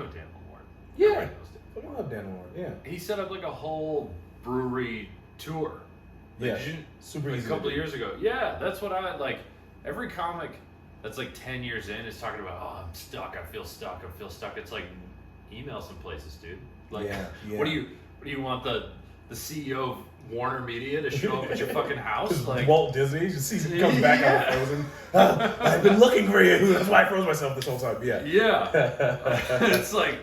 know Dan Lamore. Yeah. I love Dan Lamore. Yeah. He set up like a whole brewery tour. Yeah. Like, Super like easy. a couple of years ago. Yeah, that's what I like. Every comic that's like 10 years in is talking about, oh, I'm stuck. I feel stuck. It's like, email some places, dude. Like, what do you want the CEO of Warner Media to show up at your fucking house? Like Walt Disney, you see him come back out of Frozen. I've been looking for you. That's why I froze myself this whole time. Yeah. It's like,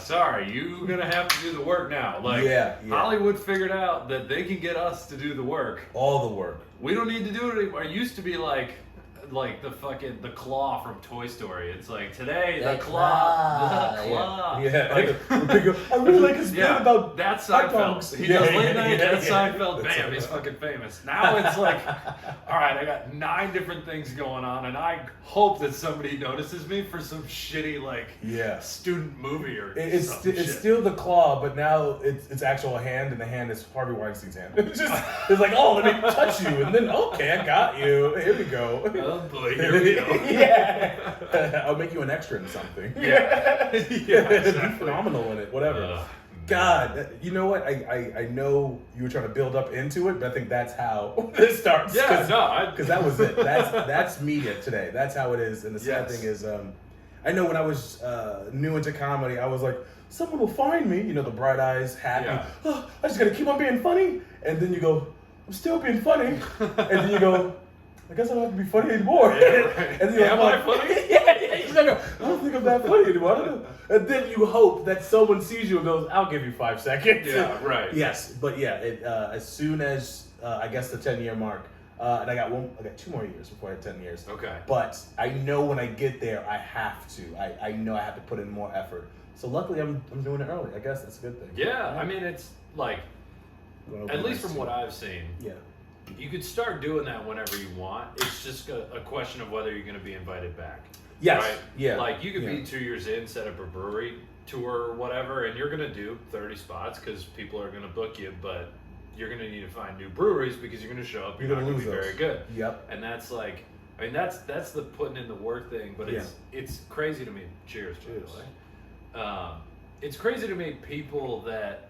sorry, you're gonna have to do the work now. Like, Hollywood figured out that they can get us to do the work. All the work. We don't need to do it anymore. It used to be like the claw from Toy Story. It's like today the claw. Yeah. Like, I really like his bit about that's Seinfeld. He does late night. That's Seinfeld. Bam, he's fucking famous. Now it's like, all right, I got 9 different things going on, and I hope that somebody notices me for some shitty student movie or it's still the claw, but now it's actual hand, and the hand is Harvey Weinstein's hand. It's like, oh, let me touch you, and then okay, I got you. Here we go. Oh boy, here we go. I'll make you an extra in something. Exactly. Phenomenal in it, whatever. God, you know what? I know you were trying to build up into it, but I think that's how this starts. Because that was it. That's media today. That's how it is. And the sad thing is, I know when I was new into comedy, I was like, someone will find me. You know, the bright eyes, happy. Oh, I just gotta keep on being funny. And then you go, I'm still being funny. And then you go, I guess I don't have to be funny anymore. And then am I funny? I don't think I'm that funny anymore. I don't know. And then you hope that someone sees you and goes, I'll give you 5 seconds. Yeah, right. Yes, but as soon as I guess the 10-year mark, and I got 2 more years before I had 10 years. Okay. But I know when I get there, I have to. I know I have to put in more effort. So luckily, I'm doing it early. I guess that's a good thing. Yeah, I mean, it's like, at least from what I've seen. Yeah. You could start doing that whenever you want. It's just a question of whether you're going to be invited back. Yes. Right? Yeah. Like, you could be 2 years in, set up a brewery tour or whatever, and you're going to do 30 spots because people are going to book you, but you're going to need to find new breweries because you're going to show up. You're not going to be very good. Yep. And that's like, I mean, that's the putting in the work thing, but it's crazy to me. Cheers. By the way. It's crazy to me people that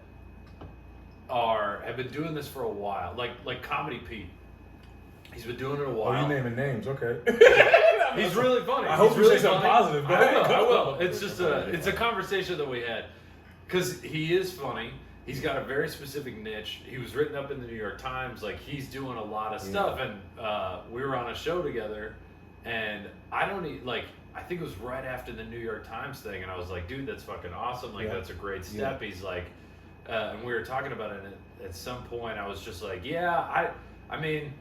have been doing this for a while, like Comedy Pete. He's been doing it a while. Oh, you naming names, okay. He's really funny. I hope you say something positive. But I will. It's just a conversation that we had because he is funny. He's got a very specific niche. He was written up in the New York Times. Like, he's doing a lot of stuff, and we were on a show together, and I think it was right after the New York Times thing, and I was like, dude, that's fucking awesome. Like, that's a great step. He's like, and we were talking about it, and at some point I was just like, I mean,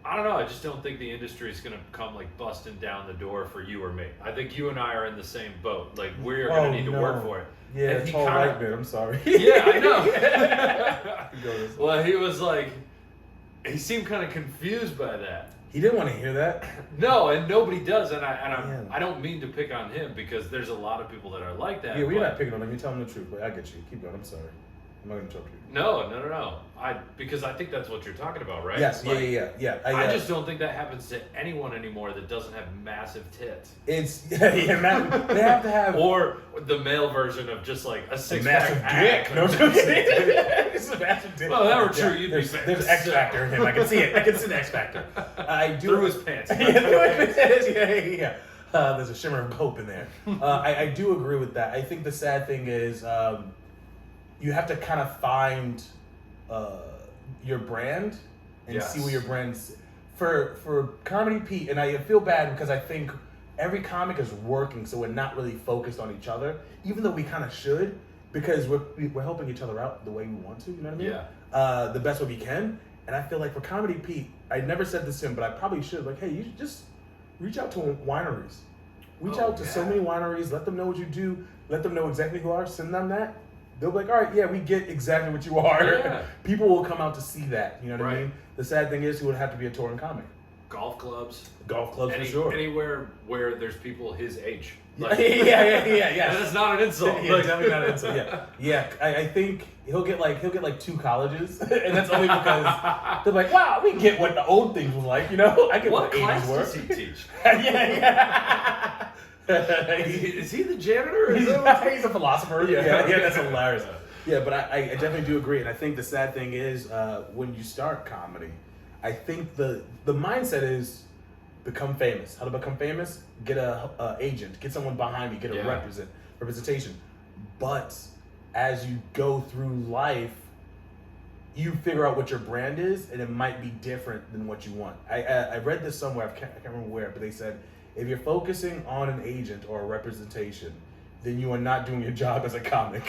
I don't know. I just don't think the industry is going to come like busting down the door for you or me. I think you and I are in the same boat. Like, we're going to need to work for it. Yeah, and it's all right, man. I'm sorry. Yeah, I know. Well, he was like, he seemed kind of confused by that. He didn't want to hear that. No, and nobody does, and I don't mean to pick on him because there's a lot of people that are like that. Yeah, we're not picking on him. You're telling the truth, but I get you. Keep going. I'm sorry. I'm not going to interrupt you. No. Because I think that's what you're talking about, right? Yes, like, yeah. I just don't think that happens to anyone anymore that doesn't have massive tits. It's they have to have or the male version of just like a six-pack dick. No, it's a massive dick. Well, if that were true, you'd be famous. There's X Factor in him. I can see it. I can see the X Factor. I do through his pants. Yeah. There's a shimmer of hope in there. I do agree with that. I think the sad thing is you have to kind of find your brand and see where your brand's for Comedy Pete. And I feel bad because I think every comic is working, so we're not really focused on each other, even though we kind of should, because we're helping each other out the way we want to. You know what I mean? Yeah. The best way we can. And I feel like for Comedy Pete, I never said this to him, but I probably should. Like, hey, you should just reach out to wineries. Reach out to so many wineries. Let them know what you do. Let them know exactly who you are. Send them that. They'll be like, all right, yeah, we get exactly what you are. Yeah. People will come out to see that. You know what I mean? The sad thing is, he would have to be a touring comic. Golf clubs for sure. Anywhere where there's people his age. Like, yeah. That's not an insult. Yeah, definitely not an insult. Yeah. I think he'll get like 2 colleges, and that's only because they're like, wow, we get what the old things was like. You know, I get what the 80s were. Does he teach? Yeah. Is he the janitor? He's a philosopher. Yeah, that's hilarious. Yeah, but I definitely do agree, and I think the sad thing is when you start comedy, I think the mindset is become famous. How to become famous? Get a agent, get someone behind you, get a representation. But as you go through life, you figure out what your brand is, and it might be different than what you want. I read this somewhere, I can't remember where, but they said, if you're focusing on an agent or a representation, then you are not doing your job as a comic.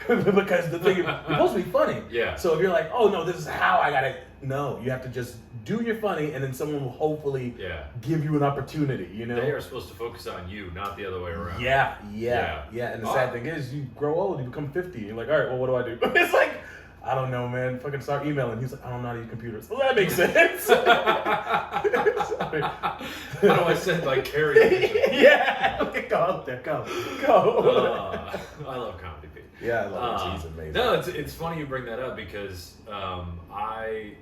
Because the thing, you're supposed to be funny. Yeah. So if you're like, oh no, this is how I gotta, no, you have to just do your funny, and then someone will hopefully give you an opportunity, you know? They are supposed to focus on you, not the other way around. Yeah. And the sad thing is, you grow old, you become 50, and you're like, all right, well, what do I do? It's like, I don't know, man. Fucking start emailing. He's like, I don't know how to use computers. Well, that makes sense. How do I send like carry? Yeah. Okay, go out there. Go. I love comedy, Pete. Yeah, I love it. He's amazing. No, it's funny you bring that up because I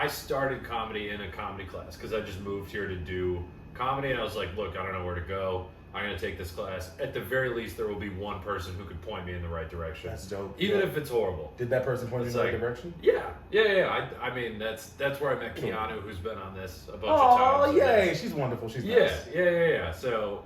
started comedy in a comedy class because I just moved here to do comedy, and I was like, look, I don't know where to go. I'm going to take this class. At the very least, there will be one person who could point me in the right direction. That's dope. Even if it's horrible. Did that person point you in the right direction? Yeah. I mean, that's where I met Keanu, who's been on this a bunch of times. Oh, yay. She's wonderful. She's nice. Yeah. So,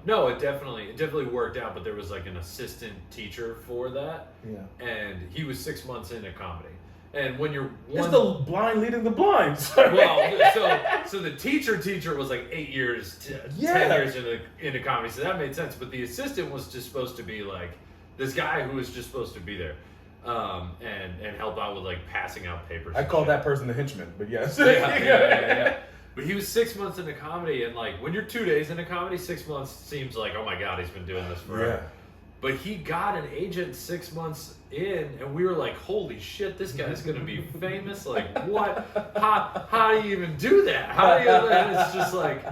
no, it definitely worked out, but there was like an assistant teacher for that. Yeah. And he was 6 months into comedy. And when you're it's the blind leading the blind. Well, so the teacher was like 8 years, 10 years into comedy, so that made sense. But the assistant was just supposed to be like this guy who was just supposed to be there, and help out with like passing out papers. I call that person the henchman, but yes. Yeah. But he was 6 months into comedy, and like when you're 2 days into comedy, 6 months seems like, oh my god, he's been doing this forever. Yeah. But he got an agent 6 months in, and we were like, holy shit, this guy's going to be famous. Like, what? How do you even do that? And it's just like,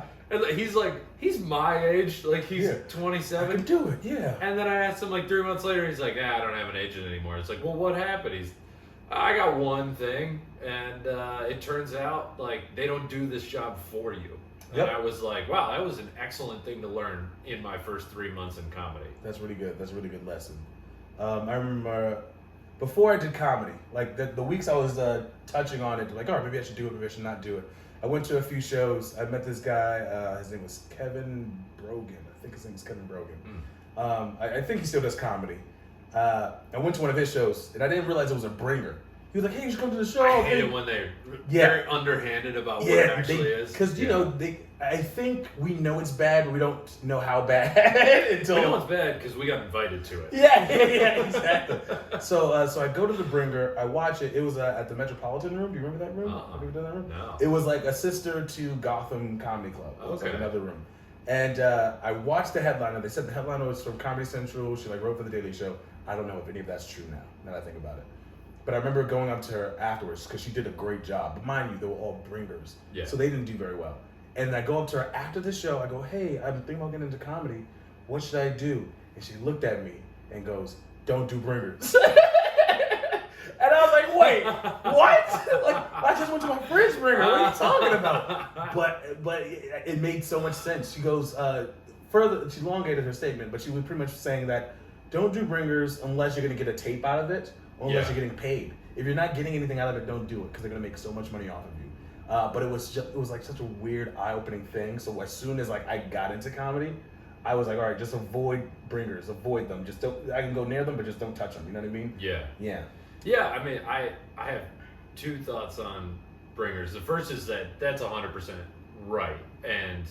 he's my age. Like, he's 27. I can do it, yeah. And then I asked him like 3 months later, he's like, I don't have an agent anymore. It's like, well, what happened? I got one thing, and it turns out, like, they don't do this job for you. And I was like, wow, that was an excellent thing to learn in my first 3 months in comedy. That's really good. That's a really good lesson. I remember before I did comedy, like the weeks I was touching on it, like, all right, maybe I should do it, maybe I should not do it. I went to a few shows. I met this guy. His name was Kevin Brogan. I think his name was Kevin Brogan. I think he still does comedy. I went to one of his shows, and I didn't realize it was a bringer. He was like, hey, you should come to the show. I hate it when they're very underhanded about what it actually is. Because, you know, I think we know it's bad, but we don't know how bad until... We know it's bad because we got invited to it. Yeah, exactly. So I go to the bringer, I watch it. It was at the Metropolitan Room. Do you remember that room? Have you ever done that room? No. It was like a sister to Gotham Comedy Club. It was like another room. And I watched the headliner. They said the headliner was from Comedy Central. She wrote for The Daily Show. I don't know if any of that's true now that I think about it. But I remember going up to her afterwards because she did a great job. But mind you, they were all bringers. Yeah. So they didn't do very well. And I go up to her after the show. I go, hey, I'm thinking about getting into comedy. What should I do? And she looked at me and goes, don't do bringers. And I was like, wait, what? Like, I just went to my friend's bringer. What are you talking about? But it made so much sense. She goes, further, she elongated her statement, but she was pretty much saying that don't do bringers unless you're going to get a tape out of it. Or unless you're getting paid. If you're not getting anything out of it, don't do it because they're gonna make so much money off of you. But it was like such a weird, eye-opening thing. So as soon as like I got into comedy, I was like, all right, just avoid bringers, avoid them. Just don't. I can go near them, but just don't touch them. You know what I mean? Yeah. I mean, I have two thoughts on bringers. The first is that's 100% right, and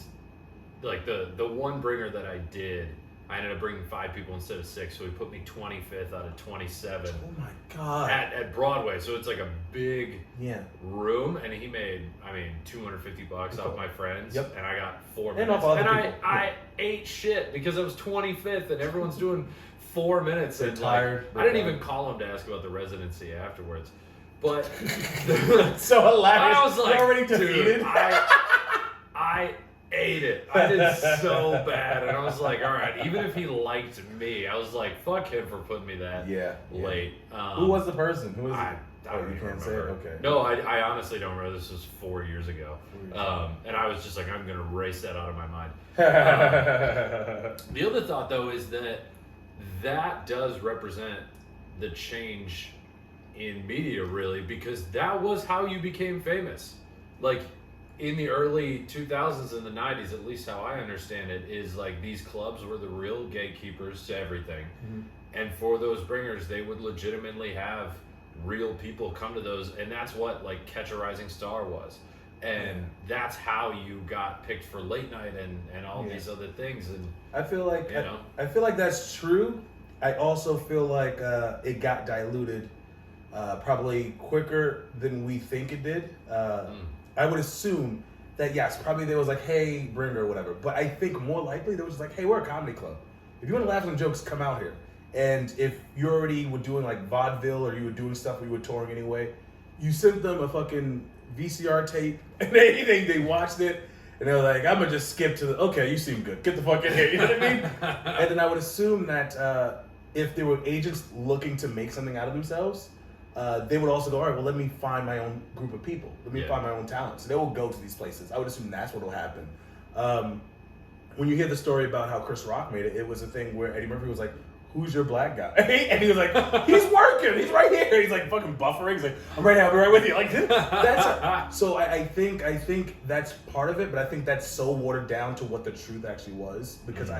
like the one bringer that I did. I ended up bringing 5 people instead of 6, so he put me 25th out of 27. Oh my god! At Broadway, so it's like a big room, and he made $250 off my friends, and I got 4 minutes. And off other people. I ate shit because I was 25th, and everyone's doing 4 minutes. They're tired. I didn't even call him to ask about the residency afterwards, but so hilarious. I was like, already defeated. Dude, ate it. I did so bad. And I was like, all right, even if he liked me, I was like, fuck him for putting me that late. Who was the person? Who was it? I don't you even can't remember. say it? Okay. No, I honestly don't remember. This was 4 years ago. And I was just like, I'm going to erase that out of my mind. The other thought, though, is that does represent the change in media, really, because that was how you became famous. Like, in the early 2000s and the 90s, at least how I understand it, is like these clubs were the real gatekeepers to everything. Mm-hmm. And for those bringers, they would legitimately have real people come to those, and that's what like Catch a Rising Star was. And that's how you got picked for late night and all these other things. And I feel like I feel like that's true. I also feel like it got diluted probably quicker than we think it did. I would assume that yes, probably there was like, hey, bringer or whatever. But I think more likely there was like, hey, we're a comedy club. If you want to laugh and jokes, come out here. And if you already were doing like vaudeville or you were doing stuff where you were touring anyway, you sent them a fucking VCR tape and they watched it and they were like, I'm gonna just skip to okay, you seem good. Get the fuck in here. You know what I mean? And then I would assume that if there were agents looking to make something out of themselves, they would also go, all right, well, let me find my own group of people. Let me find my own talent. So they will go to these places. I would assume that's what will happen. When you hear the story about how Chris Rock made it, it was a thing where Eddie Murphy was like, who's your black guy? And he was like, he's working. He's right here. He's like fucking buffering. He's like, I'm right here. I'll be right with you. Like, so I think that's part of it, but I think that's so watered down to what the truth actually was because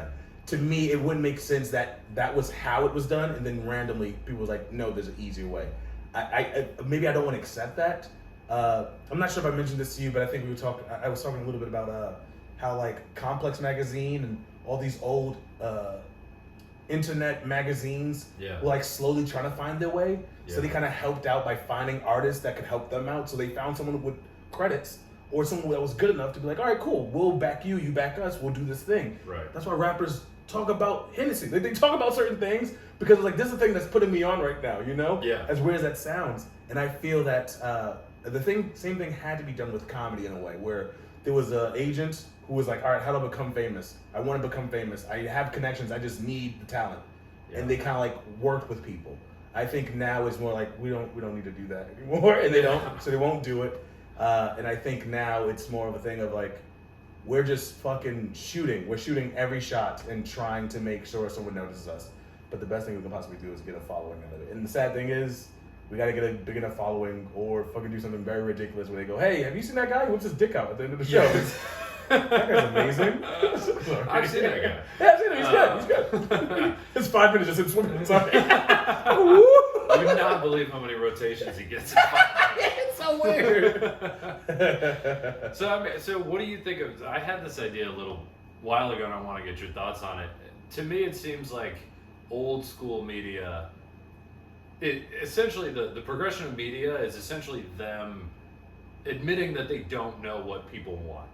to me, it wouldn't make sense that was how it was done, and then randomly people was like, no, there's an easier way. I maybe I don't want to accept that. I'm not sure if I mentioned this to you, but I think I was talking a little bit about how like Complex Magazine and all these old internet magazines were like slowly trying to find their way. So they kind of helped out by finding artists that could help them out. So they found someone with credits or someone that was good enough to be like, all right, cool, we'll back you, you back us, we'll do this thing. Right. That's why rappers talk about Hennessy. They talk about certain things because like this is the thing that's putting me on right now, you know? Yeah. As weird as that sounds. And I feel that same thing had to be done with comedy in a way where there was an agent who was like, all right, how do I become famous? I want to become famous. I have connections. I just need the talent. Yeah. And they kind of like worked with people. I think now it's more like we don't need to do that anymore, and they don't, so they won't do it. And I think now it's more of a thing of like we're just fucking shooting. We're shooting every shot and trying to make sure someone notices us. But the best thing we can possibly do is get a following out of it. And the sad thing is, we gotta get a big enough following or fucking do something very ridiculous where they go, hey, have you seen that guy who whips his dick out at the end of the show? That guy's amazing. I've seen that guy. Yeah, I've seen him. He's good. It's 5 minutes just him swimming. Sorry. You would not believe how many rotations he gets. It's so weird. So what do you think of? I had this idea a little while ago, and I want to get your thoughts on it. To me, it seems like old school media. Essentially, the progression of media is essentially them admitting that they don't know what people want.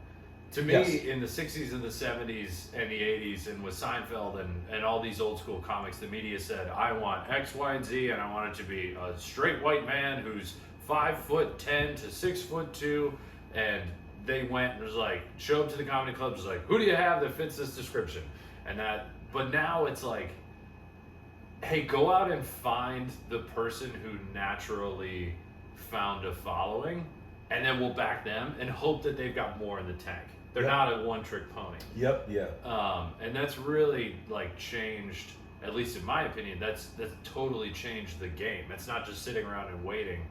To me, in the 60s and the 70s and the 80s, and with Seinfeld and all these old school comics, the media said, I want X, Y, and Z, and I want it to be a straight white man who's 5'10" to 6'2", and they went and was like, show up to the comedy clubs, was like, who do you have that fits this description? But now it's like, hey, go out and find the person who naturally found a following, and then we'll back them and hope that they've got more in the tank. They're not a one-trick pony. And that's really like changed, at least in my opinion, that's totally changed the game. It's not just sitting around and waiting,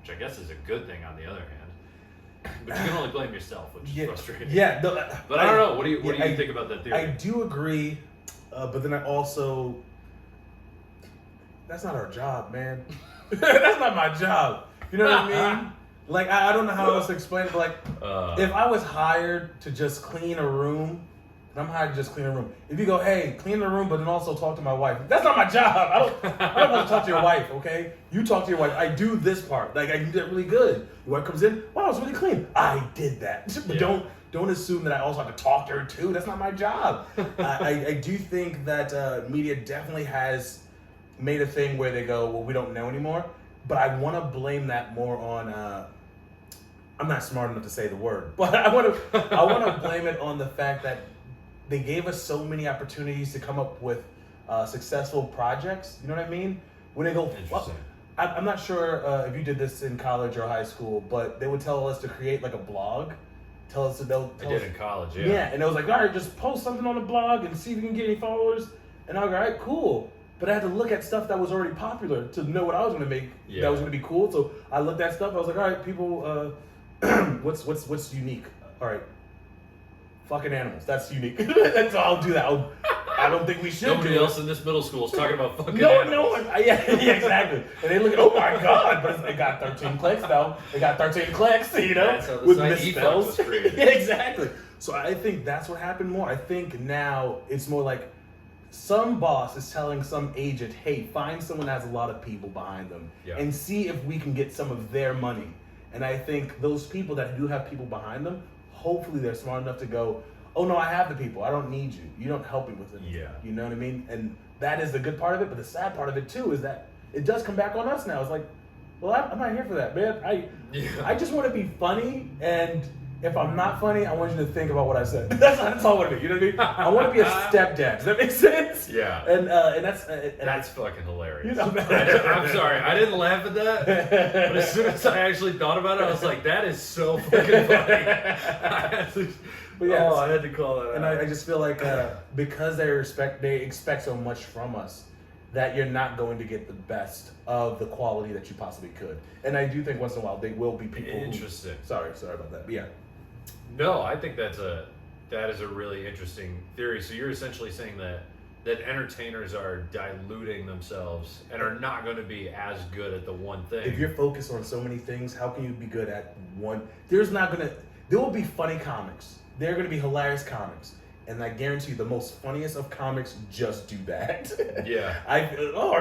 which I guess is a good thing on the other hand. But you can only blame yourself, which is frustrating. But I don't know. What do you think about that theory? I do agree, but then I also, that's not our job, man. That's not my job. You know what I mean? Like, I don't know how else to explain it, but like, if I was hired to just clean a room, and I'm hired to just clean a room. If you go, hey, clean the room, but then also talk to my wife. That's not my job. I don't want to talk to your wife, okay? You talk to your wife. I do this part. Like, I do that really good. Your wife comes in, wow, it's really clean. I did that. But don't assume that I also have to talk to her too. That's not my job. I do think that media definitely has made a thing where they go, well, we don't know anymore. But I want to blame that more on I'm not smart enough to say the word, but I want to blame it on the fact that they gave us so many opportunities to come up with successful projects. You know what I mean? When they go, Interesting. I'm not sure if you did this in college or high school, but they would tell us to create like a blog. I did in college, yeah. Yeah, and it was like, all right, just post something on the blog and see if you can get any followers. And I was like, all right, cool. But I had to look at stuff that was already popular to know what I was going to make that was going to be cool. So I looked at stuff. I was like, all right, people, what's unique? All right, fucking animals. That's unique. That's all. I'll do that. I don't think we should. Nobody else in this middle school is talking about fucking animals. No one. Yeah, exactly. And they look at, oh my god, but they got 13 clicks though. They got 13 clicks, you know, that's how the with site misspells. was created. Yeah, exactly. So I think that's what happened more. I think now it's more like some boss is telling some agent, hey, find someone that has a lot of people behind them and see if we can get some of their money. And I think those people that do have people behind them, hopefully they're smart enough to go, oh no, I have the people. I don't need you. You don't help me with it. Yeah. You know what I mean? And that is the good part of it. But the sad part of it too is that it does come back on us now. It's like, well, I'm not here for that, man. I just want to be funny, and if I'm not funny, I want you to think about what I said. That's all I want to be. You know what I mean? I want to be a stepdad. Does that make sense? Yeah. And that's fucking hilarious. You know, I'm sorry, I didn't laugh at that, but as soon as I actually thought about it, I was like, that is so fucking funny. But yeah, I had to call that out. And I just feel like because they expect so much from us, that you're not going to get the best of the quality that you possibly could. And I do think once in a while they will be people. Interesting. Sorry about that. But yeah. No, I think that is a really interesting theory. So you're essentially saying that entertainers are diluting themselves and are not going to be as good at the one thing. If you're focused on so many things, how can you be good at one? There will be funny comics. There are going to be hilarious comics. And I guarantee you, the most funniest of comics just do that. Yeah. I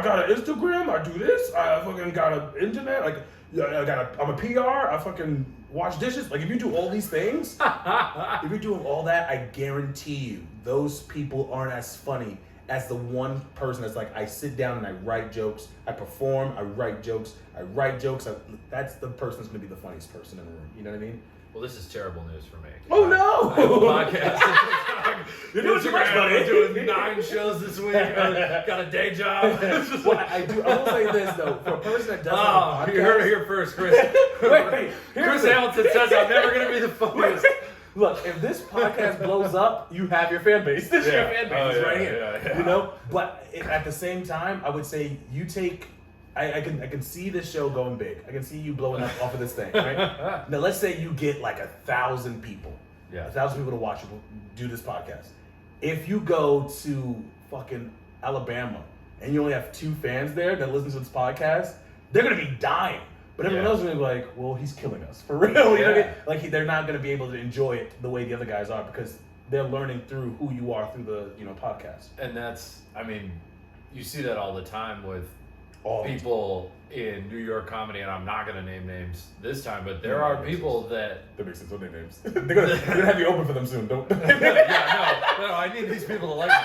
got an Instagram. I do this. I fucking got an internet. Like, I'm a PR. I fucking wash dishes. Like, if you do all these things, if you're doing all that, I guarantee you, those people aren't as funny as the one person that's like, I sit down and I write jokes. I perform. I write jokes. That's the person that's going to be the funniest person in the room. You know what I mean? Well, this is terrible news for me. Oh no! I have a podcast. You're doing too much, buddy. I'm doing 9 shows this week. Got a day job. Well, I will say this though, for a person that doesn't have a podcast, you heard it here first, Chris. Chris Hamilton says I'm never going to be the funniest. Look, if this podcast blows up, you have your fan base. This is your fan base right here. Yeah. You know, but at the same time, I would say you take. I can see this show going big. I can see you blowing up off of this thing, right? Now, let's say you get like 1,000 people. Yeah. 1,000 people to watch you do this podcast. If you go to fucking Alabama and you only have 2 fans there that listen to this podcast, they're going to be dying. But everyone else is going to be like, well, he's killing us. For real. You know what I mean? Like, they're not going to be able to enjoy it the way the other guys are because they're learning through who you are through the podcast. And you see that all the time with people in New York comedy, and I'm not going to name names this time, but there are people that makes sense. Don't name names. they're gonna have you open for them soon. Don't. No, I need these people to like me.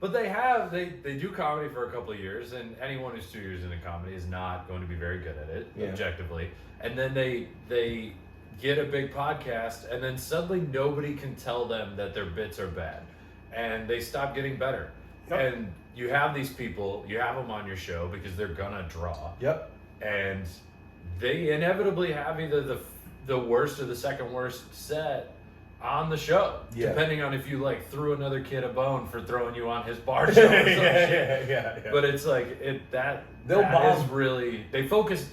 But they do comedy for a couple of years, and anyone who's 2 years into comedy is not going to be very good at it objectively. And then they get a big podcast, and then suddenly nobody can tell them that their bits are bad, and they stop getting better. Yep. And you have these people, you have them on your show because they're gonna draw. Yep. And they inevitably have either the worst or the second worst set on the show, depending on if you like threw another kid a bone for throwing you on his bar show or some shit. Yeah. But it's like that is really they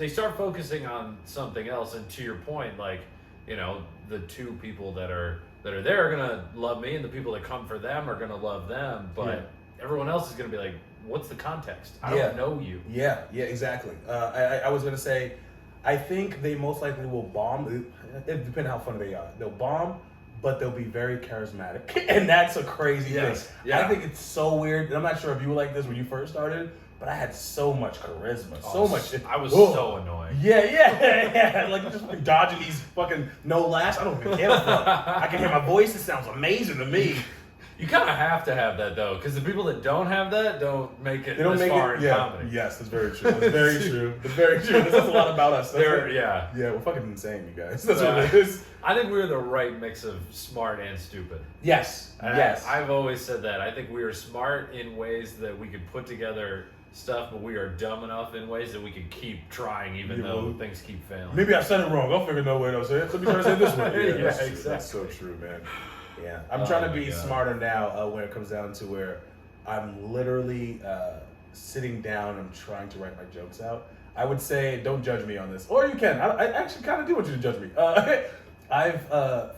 start focusing on something else, and to your point, like, you know, the 2 people that are there are gonna love me, and the people that come for them are gonna love them, but everyone else is gonna be like, what's the context? I don't know you. Yeah, exactly. I was gonna say, I think they most likely will bomb. It depends how funny they are. They'll bomb, but they'll be very charismatic, and that's a crazy thing. Yeah. I think it's so weird, and I'm not sure if you were like this when you first started, but I had so much charisma, so much. I was so annoying. Yeah. Like just like dodging these fucking no laughs. I don't even give a fuck. I can hear my voice. It sounds amazing to me. You kind of have to have that though, because the people that don't have that don't make it. They don't this make far it. in comedy. Yes, that's very true. That's very true. That's very true. This says a lot about us. Yeah, we're fucking insane, you guys. That's what it is. I think we're the right mix of smart and stupid. Yes. Yes. I've always said that. I think we are smart in ways that we can put together stuff, but we are dumb enough in ways that we can keep trying, even though things keep failing. Maybe I said it wrong. I'll figure no way to say it. Let me try to say it this way. Yeah, that's exactly. That's so true, man. Yeah, I'm trying to be smarter now when it comes down to where I'm literally sitting down and trying to write my jokes out. I would say, don't judge me on this, or you can. I actually kind of do want you to judge me. I've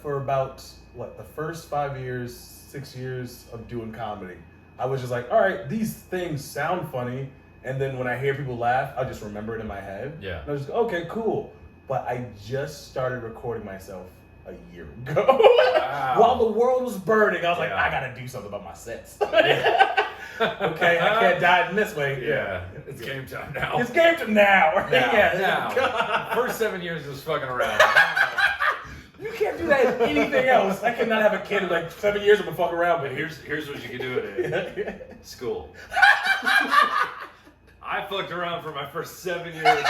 for about the first 5 years, 6 years of doing comedy, I was just like, all right, these things sound funny, and then when I hear people laugh, I just remember it in my head. Yeah. And I was just okay, cool. But I just started recording myself a year ago. Wow. While the world was burning, I was like, I gotta do something about my sets. Okay, I can't die in this way. Yeah, it's game time now. It's game time now. Now. First 7 years was fucking around. You can't do that in anything else. I cannot have a kid in like 7 years. I'm gonna fuck around. But here's what you can do it in. School. I fucked around for my first 7 years.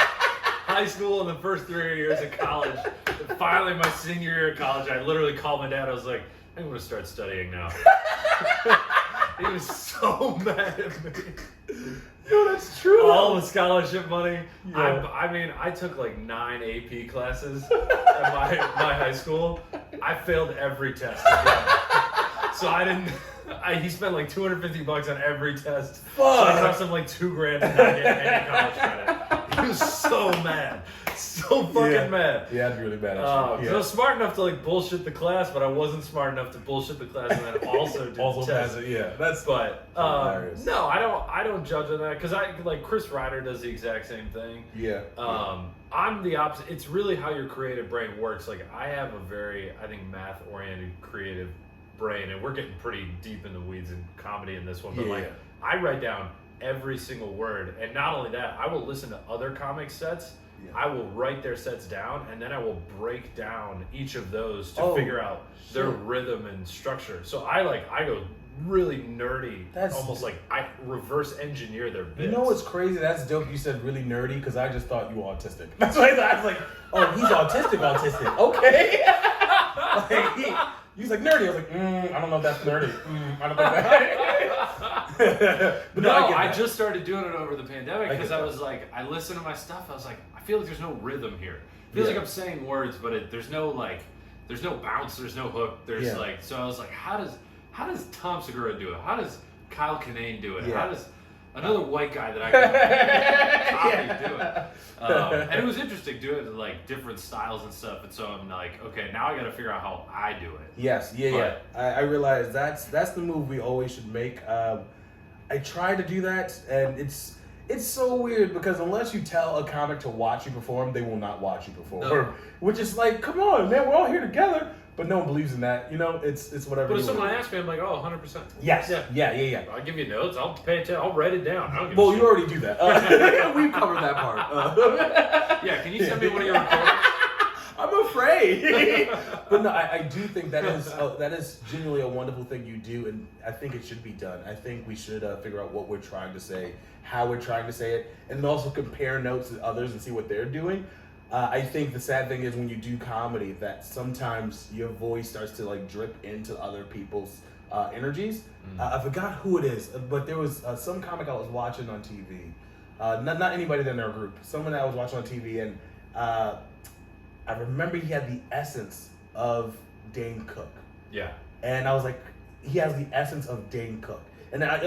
High school and the first 3 years of college. And finally, my senior year of college, I literally called my dad. I was like, I'm going to start studying now. He was so mad at me. No, that's true. All the scholarship money. Yeah. I mean, I took like 9 AP classes at my high school. I failed every test again. So I didn't. He spent like $250 on every test. Fuck. So I cost him like $2,000 to not get any college credit. He was so mad. So fucking mad. Yeah, I'd really bad. I was smart enough to like bullshit the class, but I wasn't smart enough to bullshit the class and then also do the test. That's hilarious. No, I don't judge on that because I like Chris Ryder does the exact same thing. Yeah. I'm the opposite. It's really how your creative brain works. Like I have a very, I think, math-oriented creative brain, and we're getting pretty deep in the weeds in comedy in this one. But I write down every single word, and not only that, I will listen to other comic sets. Yeah. I will write their sets down, and then I will break down each of those to figure out their rhythm and structure. So I go really nerdy. That's almost like I reverse engineer their bits. You know what's crazy? That's dope. You said really nerdy because I just thought you were autistic. That's why I was like, oh, he's autistic. Okay. He's like nerdy. I was like, I don't know if that's nerdy. I don't think that. But no, I just started doing it over the pandemic because I was like, I listened to my stuff. I was like, I feel like there's no rhythm here. It feels like I'm saying words, but there's no bounce, there's no hook. There's like, so I was like, how does Tom Segura do it? How does Kyle Kinane do it? How does another white guy that I can copy do it? And it was interesting doing it like different styles and stuff. And so I'm like, okay, now I got to figure out how I do it. Yes, I realize that's the move we always should make. I try to do that, and it's so weird because unless you tell a comic to watch you perform, they will not watch you perform. No. Which is like, come on, man, we're all here together. But no one believes in that. You know, it's whatever. But if someone asks me, I'm like, 100%. Yes. Yeah. I'll give you notes. I'll pay attention. I'll write it down. I don't give a shit. you already do that. We've covered that part. Yeah, can you send me one of your recordings? I'm afraid. But no, I do think that is genuinely a wonderful thing you do, and I think it should be done. I think we should figure out what we're trying to say, how we're trying to say it, and then also compare notes to others and see what they're doing. I think the sad thing is when you do comedy that sometimes your voice starts to like drip into other people's energies. I forgot who it is, but there was some comic I was watching on TV. Not anybody in their group. Someone that I was watching on TV, and I remember he had the essence of Dane Cook. Yeah. And I was like, he has the essence of Dane Cook. And I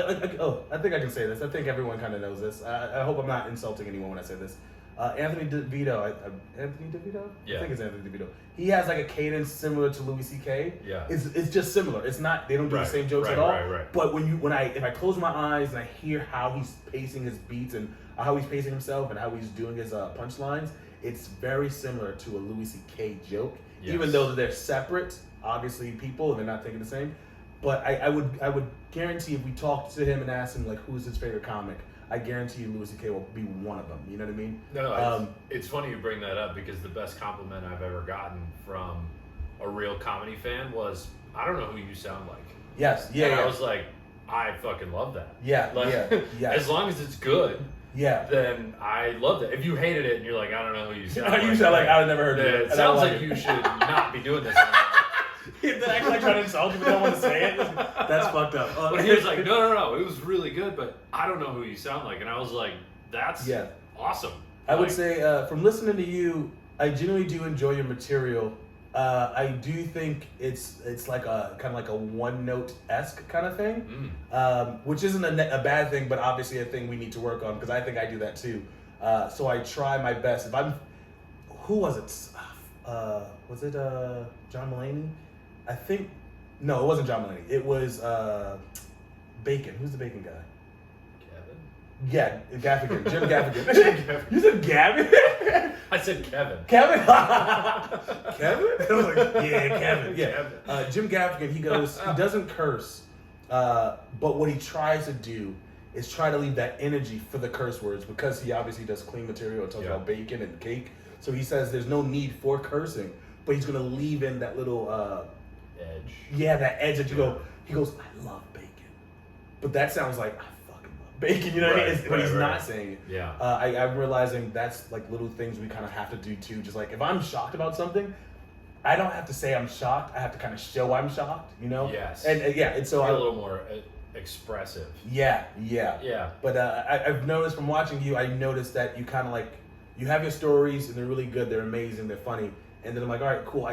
think I can say this. I think everyone kind of knows this. I hope I'm not insulting anyone when I say this. Anthony DeVito. Anthony DeVito? Yeah. I think it's Anthony DeVito. He has like a cadence similar to Louis C.K. Yeah. It's just similar. It's not, they don't do the same jokes at all. Right. But if I close my eyes and I hear how he's pacing his beats and how he's pacing himself and how he's doing his punchlines, it's very similar to a Louis C.K. joke. Yes. Even though they're separate, obviously people, and they're not thinking the same. But I would guarantee if we talked to him and asked him like who's his favorite comic, I guarantee you Louis C.K. will be one of them. You know what I mean? No, it's funny you bring that up because the best compliment I've ever gotten from a real comedy fan was, I don't know who you sound like. Yes. And I was like, I fucking love that. Yeah. Like, yeah. As long as it's good. Yeah. Then I love that. If you hated it and you're like, I don't know who you sound like. You sound like I've never heard of it. It sounds like you should not be doing this anymore. Then actually trying to insult you but don't want to say it. That's fucked up. But he was like, no, it was really good, but I don't know who you sound like. And I was like, that's awesome. I would say from listening to you, I genuinely do enjoy your material. I do think it's like a kind of like a one note-esque kind of thing, which isn't a bad thing, but obviously a thing we need to work on because I think I do that too. So I try my best. Who was it? Was it John Mulaney? I think no, it wasn't John Mulaney. It was Bacon. Who's the Bacon guy? Yeah, Gaffigan. Jim Gaffigan. You said Gavin? I said Kevin. Kevin? Kevin? I was like, yeah, Kevin. Yeah. Jim Gaffigan, he doesn't curse, but what he tries to do is try to leave that energy for the curse words because he obviously does clean material and talks about bacon and cake. So he says there's no need for cursing, but he's going to leave in that little edge. Yeah, that edge that you go, he goes, I love bacon. But that sounds like, bacon, you know what I mean? But he's not saying it. Yeah. I'm realizing that's like little things we kind of have to do too. Just like if I'm shocked about something, I don't have to say I'm shocked. I have to kind of show I'm shocked, you know? Yes. And and so a little more expressive. Yeah. But I've noticed from watching you, I noticed that you kind of like, you have your stories and they're really good, they're amazing, they're funny. And then I'm like, all right, cool.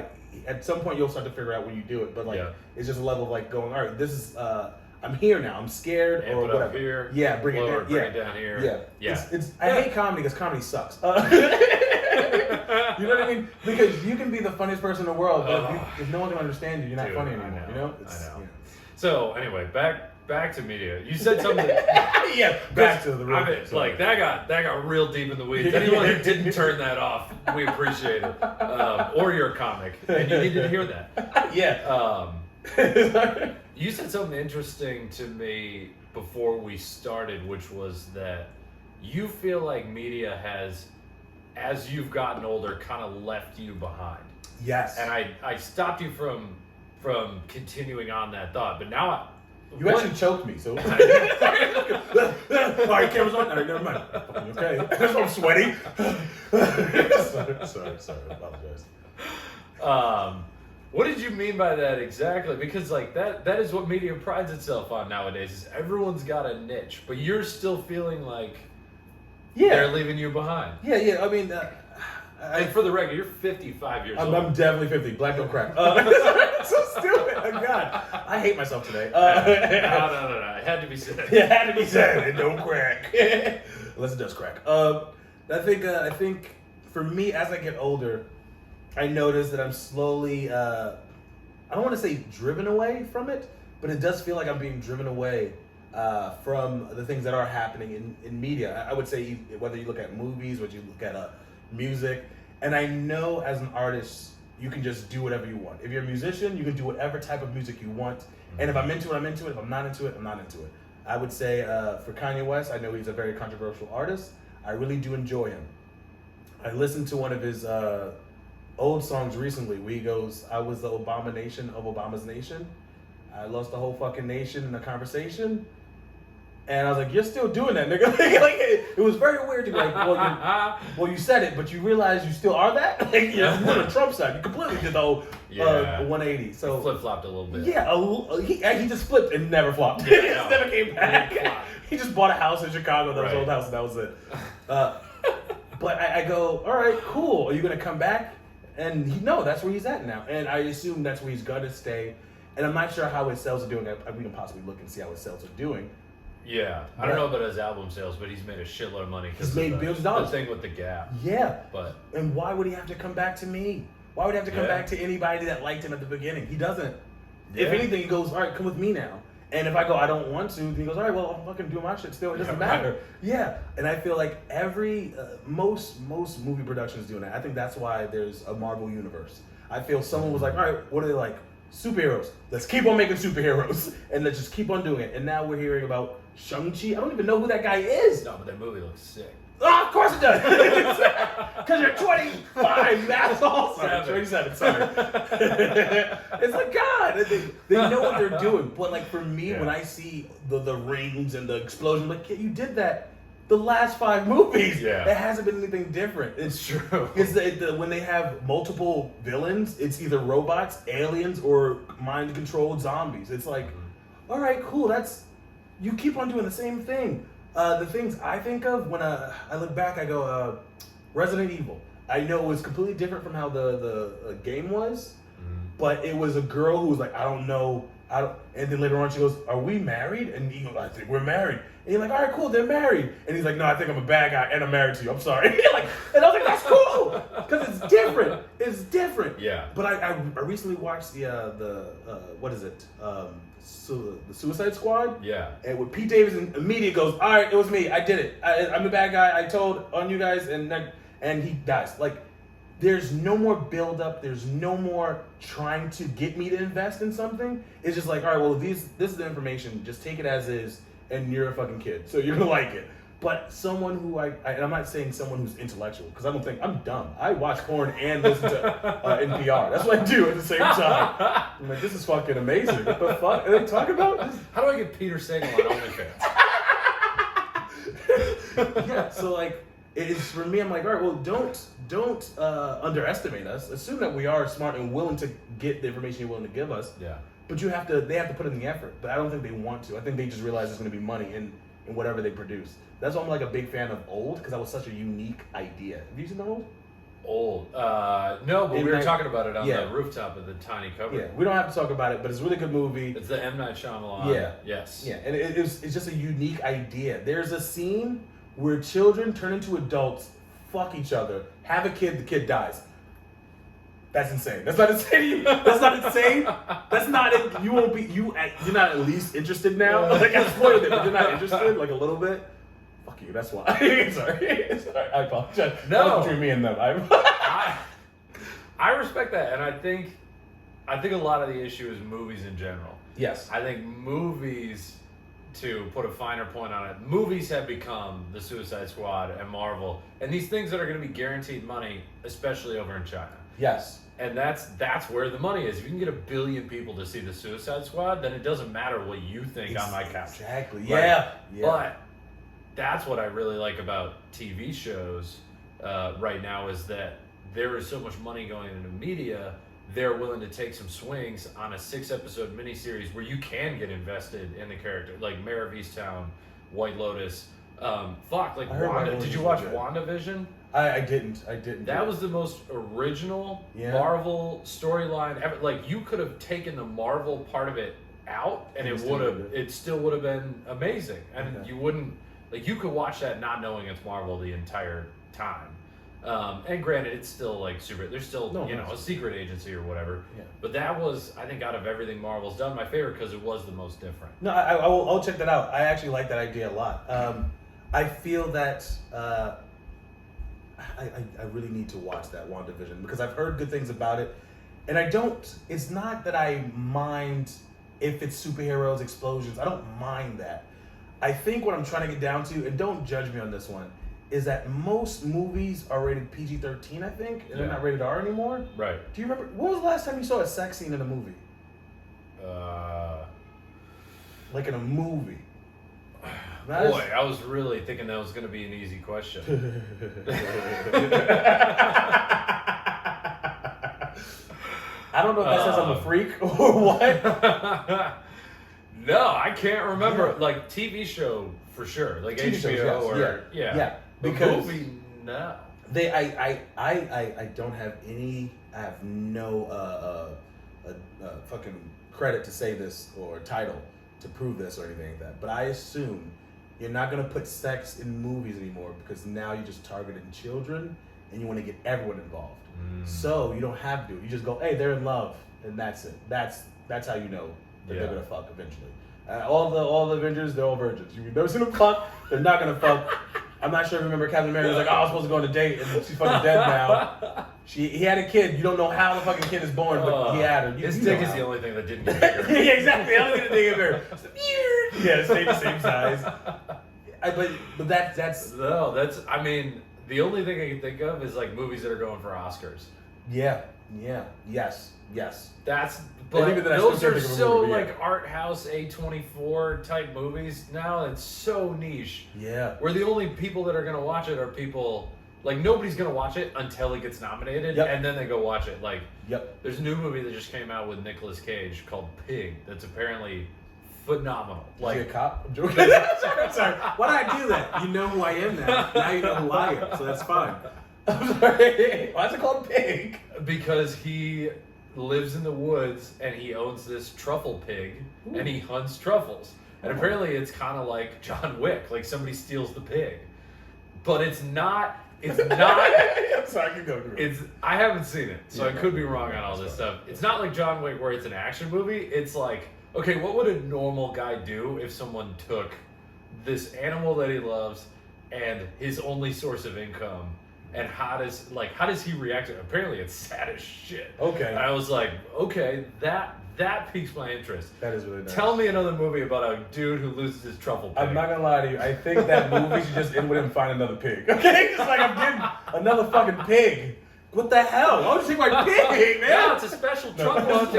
At some point you'll start to figure out when you do it. But like, it's just a level of like going, all right, this is, I'm here now. I'm scared or whatever. Up here, bring it down. Bring it down here. Yeah. I hate comedy because comedy sucks. You know what I mean? Because you can be the funniest person in the world, but if no one can understand you, you're not funny anymore. I know. So anyway, back to media. You said something. Back to the real. Like that got real deep in the weeds. Anyone who didn't turn that off, we appreciate it. Or you're a comic, and you needed to hear that. You said something interesting to me before we started, which was that you feel like media has, as you've gotten older, kind of left you behind. Yes. And I stopped you from continuing on that thought, but now you actually choked me, so. All right, camera's on. All right, never mind. Okay. That's why I'm sweaty. sorry. I apologize. What did you mean by that exactly? Because like that is what media prides itself on nowadays. Is everyone's got a niche, but you're still feeling like they're leaving you behind. Yeah. I mean, and for the record, you're 55 years old. I'm definitely 50. Black don't crack. So stupid. Oh, God, I hate myself today. No. It had to be said. It had to be said. It don't crack. Unless it does crack. I think for me, as I get older, I notice that I'm slowly, I don't want to say driven away from it, but it does feel like I'm being driven away from the things that are happening in media. I would say whether you look at movies, whether you look at music, and I know as an artist, you can just do whatever you want. If you're a musician, you can do whatever type of music you want. And if I'm into it, I'm into it. If I'm not into it, I'm not into it. I would say for Kanye West, I know he's a very controversial artist. I really do enjoy him. I listened to one of his old songs recently where he goes, I was the abomination of Obama's nation. I lost the whole fucking nation in a conversation. And I was like, you're still doing that, nigga. Like, it was very weird to be like, well, you said it, but you realize you still are that? Like, you're on the Trump side. You completely did the whole 180. So flip-flopped a little bit. Yeah, he just flipped and never flopped. He just never came back. He just bought a house in Chicago, that was old house, and that was it. But I go, all right, cool. Are you going to come back? And no, that's where he's at now. And I assume that's where he's going to stay. And I'm not sure how his sales are doing. We can possibly look and see how his sales are doing. Yeah, I don't know about his album sales, but he's made a shitload of money. He's made billions of dollars. The thing with the Gap. Yeah. And why would he have to come back to me? Why would he have to come back to anybody that liked him at the beginning? He doesn't. Yeah. If anything, he goes, all right, come with me now. And if I go, I don't want to, then he goes, all right, well, I'm fucking doing my shit still. It doesn't matter. Right. Yeah. And I feel like most movie productions doing that. I think that's why there's a Marvel universe. I feel someone was like, all right, what are they like? Superheroes. Let's keep on making superheroes. And let's just keep on doing it. And now we're hearing about Shang-Chi. I don't even know who that guy is. No, but that movie looks sick. Oh, of course it does. Because you're 25, that's all. Sorry, 27, sorry. It's like, God, they know what they're doing. But like for me, when I see the rings and the explosion, like, you did that the last 5 movies. Yeah. There hasn't been anything different. It's true. It's when they have multiple villains, it's either robots, aliens, or mind-controlled zombies. It's like, all right, cool, you keep on doing the same thing. The things I think of when I look back, I go, Resident Evil. I know it was completely different from how the game was, but it was a girl who was like, I don't know, and then later on she goes, are we married? And he goes, I think we're married. And you're like, all right, cool, they're married. And he's like, no, I think I'm a bad guy and I'm married to you. I'm sorry. And I was like, that's cool, because it's different. It's different. Yeah. But I recently watched the what is it? So the Suicide Squad. Yeah. And with Pete Davidson immediately goes, all right, it was me. I did it. I'm the bad guy. I told on you guys, and he dies. Like, there's no more build up. There's no more trying to get me to invest in something. It's just like, all right, well, this is the information. Just take it as is, and you're a fucking kid, so you're gonna like it. But someone who and I'm not saying someone who's intellectual, because I don't think I'm dumb. I watch porn and listen to NPR. That's what I do at the same time. I'm like, this is fucking amazing. What the fuck are they talking about? How do I get Peter Sagal on OnlyFans? Yeah, so like, it is for me. I'm like, all right, well, don't underestimate us. Assume that we are smart and willing to get the information you're willing to give us. Yeah. But they have to put in the effort. But I don't think they want to. I think they just realize there's going to be money in whatever they produce. That's why I'm like a big fan of Old, because that was such a unique idea. Have you seen Old? Old. No, but we were talking about it on the rooftop of the tiny cupboard. Yeah, we don't have to talk about it, but it's a really good movie. It's the M. Night Shyamalan. Yeah. Yes. Yeah, and it's just a unique idea. There's a scene where children turn into adults, fuck each other, have a kid, the kid dies. That's insane. That's not insane. That's not insane. That's not it. You won't be. You're not at least interested now. Like, I spoiled it, but you're not interested, like a little bit. Fuck you. That's why. Sorry. I apologize. No. That was between me and them. I respect that, and I think a lot of the issue is movies in general. Yes. I think movies, to put a finer point on it, movies have become the Suicide Squad and Marvel, and these things that are going to be guaranteed money, especially over in China. Yes. And that's where the money is. If you can get 1 billion people to see the Suicide Squad, then it doesn't matter what you think on my couch. Exactly. Like, yeah. But that's what I really like about TV shows right now, is that there is so much money going into media. They're willing to take some swings on a 6-episode miniseries where you can get invested in the character, like Mayor of Easttown, White Lotus. Like Wanda. Did you watch Wanda Vision? I didn't. That was the most original Marvel storyline ever. Like, you could have taken the Marvel part of it out, and it still would have been amazing. And you wouldn't, like, you could watch that not knowing it's Marvel the entire time. And granted, it's still like there's still a secret agency or whatever. Yeah. But that was, I think, out of everything Marvel's done, my favorite, because it was the most different. No, I'll check that out. I actually like that idea a lot. I feel that I really need to watch that Wanda Vision, because I've heard good things about it, and it's not that I mind if it's superheroes, explosions. I don't mind that. I think what I'm trying to get down to, and don't judge me on this one, is that most movies are rated PG-13, I think, and they're not rated R anymore. Right. Do you remember, when was the last time you saw a sex scene in a movie? Like in a movie. Boy, I was really thinking that was going to be an easy question. I don't know if that says I'm a freak or what. No, I can't remember. Like, TV show for sure, like TV HBO shows, yeah. Because movie, no. I don't have any. I have no fucking credit to say this or title to prove this or anything like that. But I assume you're not gonna put sex in movies anymore, because now you're just targeting children and you want to get everyone involved. So you don't have to. You just go, hey, they're in love, and that's it. That's how you know that they're gonna fuck eventually. All the Avengers, they're all virgins. You've never seen them fuck. They're not gonna fuck. I'm not sure if you remember Captain America was like, I was supposed to go on a date and she's fucking dead now. He had a kid. You don't know how the fucking kid is born, but he had her. His dick is the only thing that didn't get bigger. Yeah, exactly. The only thing that didn't get bigger. Yeah, it stayed the same size. But that's I mean, the only thing I can think of is like movies that are going for Oscars. Yes. But those are so like art house A24 type movies now. It's so niche. Yeah. Where the only people that are gonna watch it are people like nobody's gonna watch it until it gets nominated, and then they go watch it. Like, there's a new movie that just came out with Nicolas Cage called Pig. That's apparently phenomenal. Like, is he a cop? I'm joking. Sorry. Why did I do that? You know who I am now. Now you know who I am, so that's fine. I'm sorry. Why is it called Pig? Because he lives in the woods and he owns this truffle pig and he hunts truffles. And apparently it's kind of like John Wick, like somebody steals the pig. But it's not. I'm sorry, I can go through it. I haven't seen it, so I could be wrong on all this stuff. It's not like John Wick where it's an action movie. It's like, okay, what would a normal guy do if someone took this animal that he loves and his only source of income, and how does he react to it? Apparently it's sad as shit. Okay. And I was like, okay, that piques my interest. That is really nice. Tell me another movie about a dude who loses his truffle pig. I'm not gonna lie to you. I think that movie should just end with him find another pig. Okay? Just like I'm getting another fucking pig. What the hell? Why don't you take my pig, man? Yeah, it's a special truffle.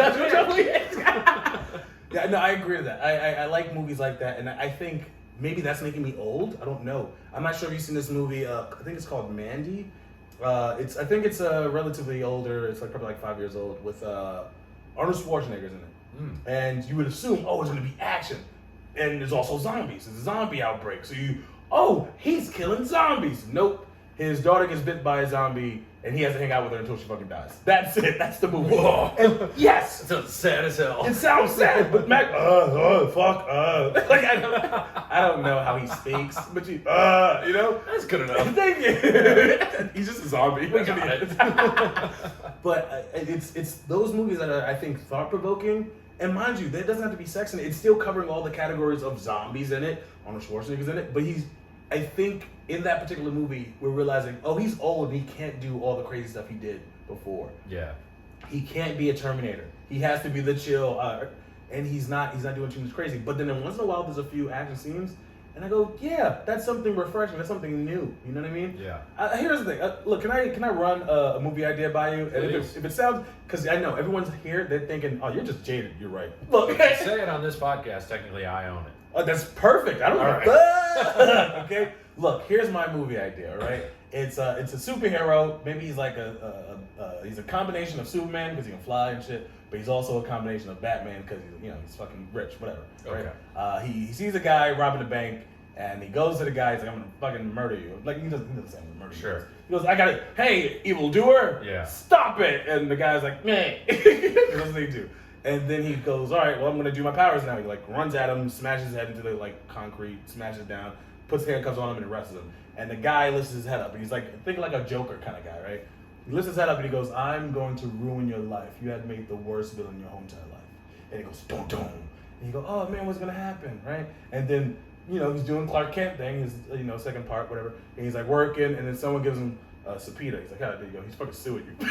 Yeah, no, I agree with that. I like movies like that, and I think maybe that's making me old. I don't know. I'm not sure if you've seen this movie. I think it's called Mandy. I think it's relatively older. It's like probably like 5 years old with Arnold Schwarzenegger's in it. And you would assume, oh, it's going to be action. And there's also zombies. It's a zombie outbreak. So he's killing zombies. Nope. His daughter gets bit by a zombie, and he has to hang out with her until she fucking dies. That's it. That's the movie. Whoa. And yes. It sounds sad as hell. It sounds sad, but Mac, fuck, like I don't know how he speaks, but you know. That's good enough. Thank you. He's just a zombie. We got it. But it's those movies that are, I think, thought-provoking. And mind you, that doesn't have to be sex in it. It's still covering all the categories of zombies in it. Arnold Schwarzenegger's in it. But I think in that particular movie, we're realizing, he's old and he can't do all the crazy stuff he did before. Yeah. He can't be a Terminator. He has to be the chill, and he's not doing too much crazy. But then once in a while, there's a few action scenes, and I go, yeah, that's something refreshing. That's something new. You know what I mean? Yeah. Here's the thing. Look, can I run a movie idea by you? And if it sounds, because I know everyone's here, they're thinking, oh, you're just jaded. You're right. Look, say it on this podcast. Technically, I own it. Oh, that's perfect. I don't know. Right. Okay. Look, here's my movie idea. All right. It's a superhero. Maybe he's like he's a combination of Superman because he can fly and shit, but he's also a combination of Batman because he's fucking rich, whatever. Right? Okay. He sees a guy robbing a bank and he goes to the guy. He's like, I'm gonna fucking murder you. Like he doesn't say murder you. Sure. He goes, I got it. Hey, evildoer. Yeah. Stop it. And the guy's like, meh. That's what they do. And then he goes, all right, well, I'm going to do my powers now. He, runs at him, smashes his head into the, concrete, smashes it down, puts handcuffs on him, and arrests him. And the guy lifts his head up. And he's thinking like a Joker kind of guy, right? He lifts his head up and he goes, I'm going to ruin your life. You had made the worst villain your whole entire life. And he goes, dum dum. And you go, oh, man, what's going to happen, right? And then, he's doing Clark Kent thing, his, second part, whatever. And he's, working, and then someone gives him a subpoena. He's like, there you go. He's fucking suing you.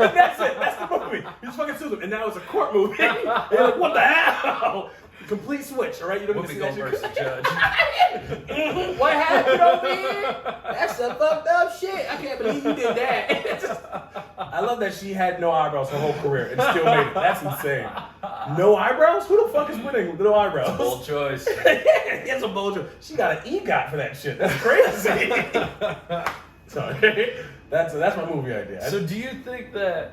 And that's it. That's the movie. He just fucking sues him. And now it's a court movie. And you're like, what the hell? Complete switch, all right? You don't get to see that shit. The judge. What happened over here? That's some fucked up shit. I can't believe you did that. I love that she had no eyebrows her whole career and still made it. That's insane. No eyebrows? Who the fuck is winning with no eyebrows? Bold choice. It's a bold choice. She got an EGOT for that shit. That's crazy. Sorry. That's my movie idea. So do you think that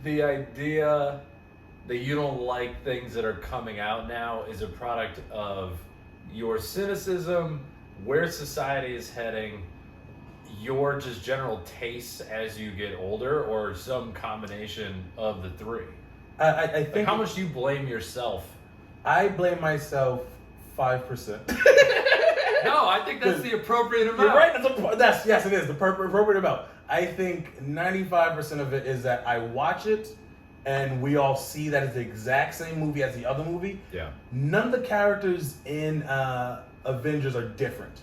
the idea that you don't like things that are coming out now is a product of your cynicism, where society is heading, your just general tastes as you get older, or some combination of the three? I think... how much do you blame yourself? I blame myself 5%. No, I think that's the appropriate amount. You're right. Yes, it is the appropriate amount. I think 95% of it is that I watch it, and we all see that it's the exact same movie as the other movie. Yeah. None of the characters in Avengers are different.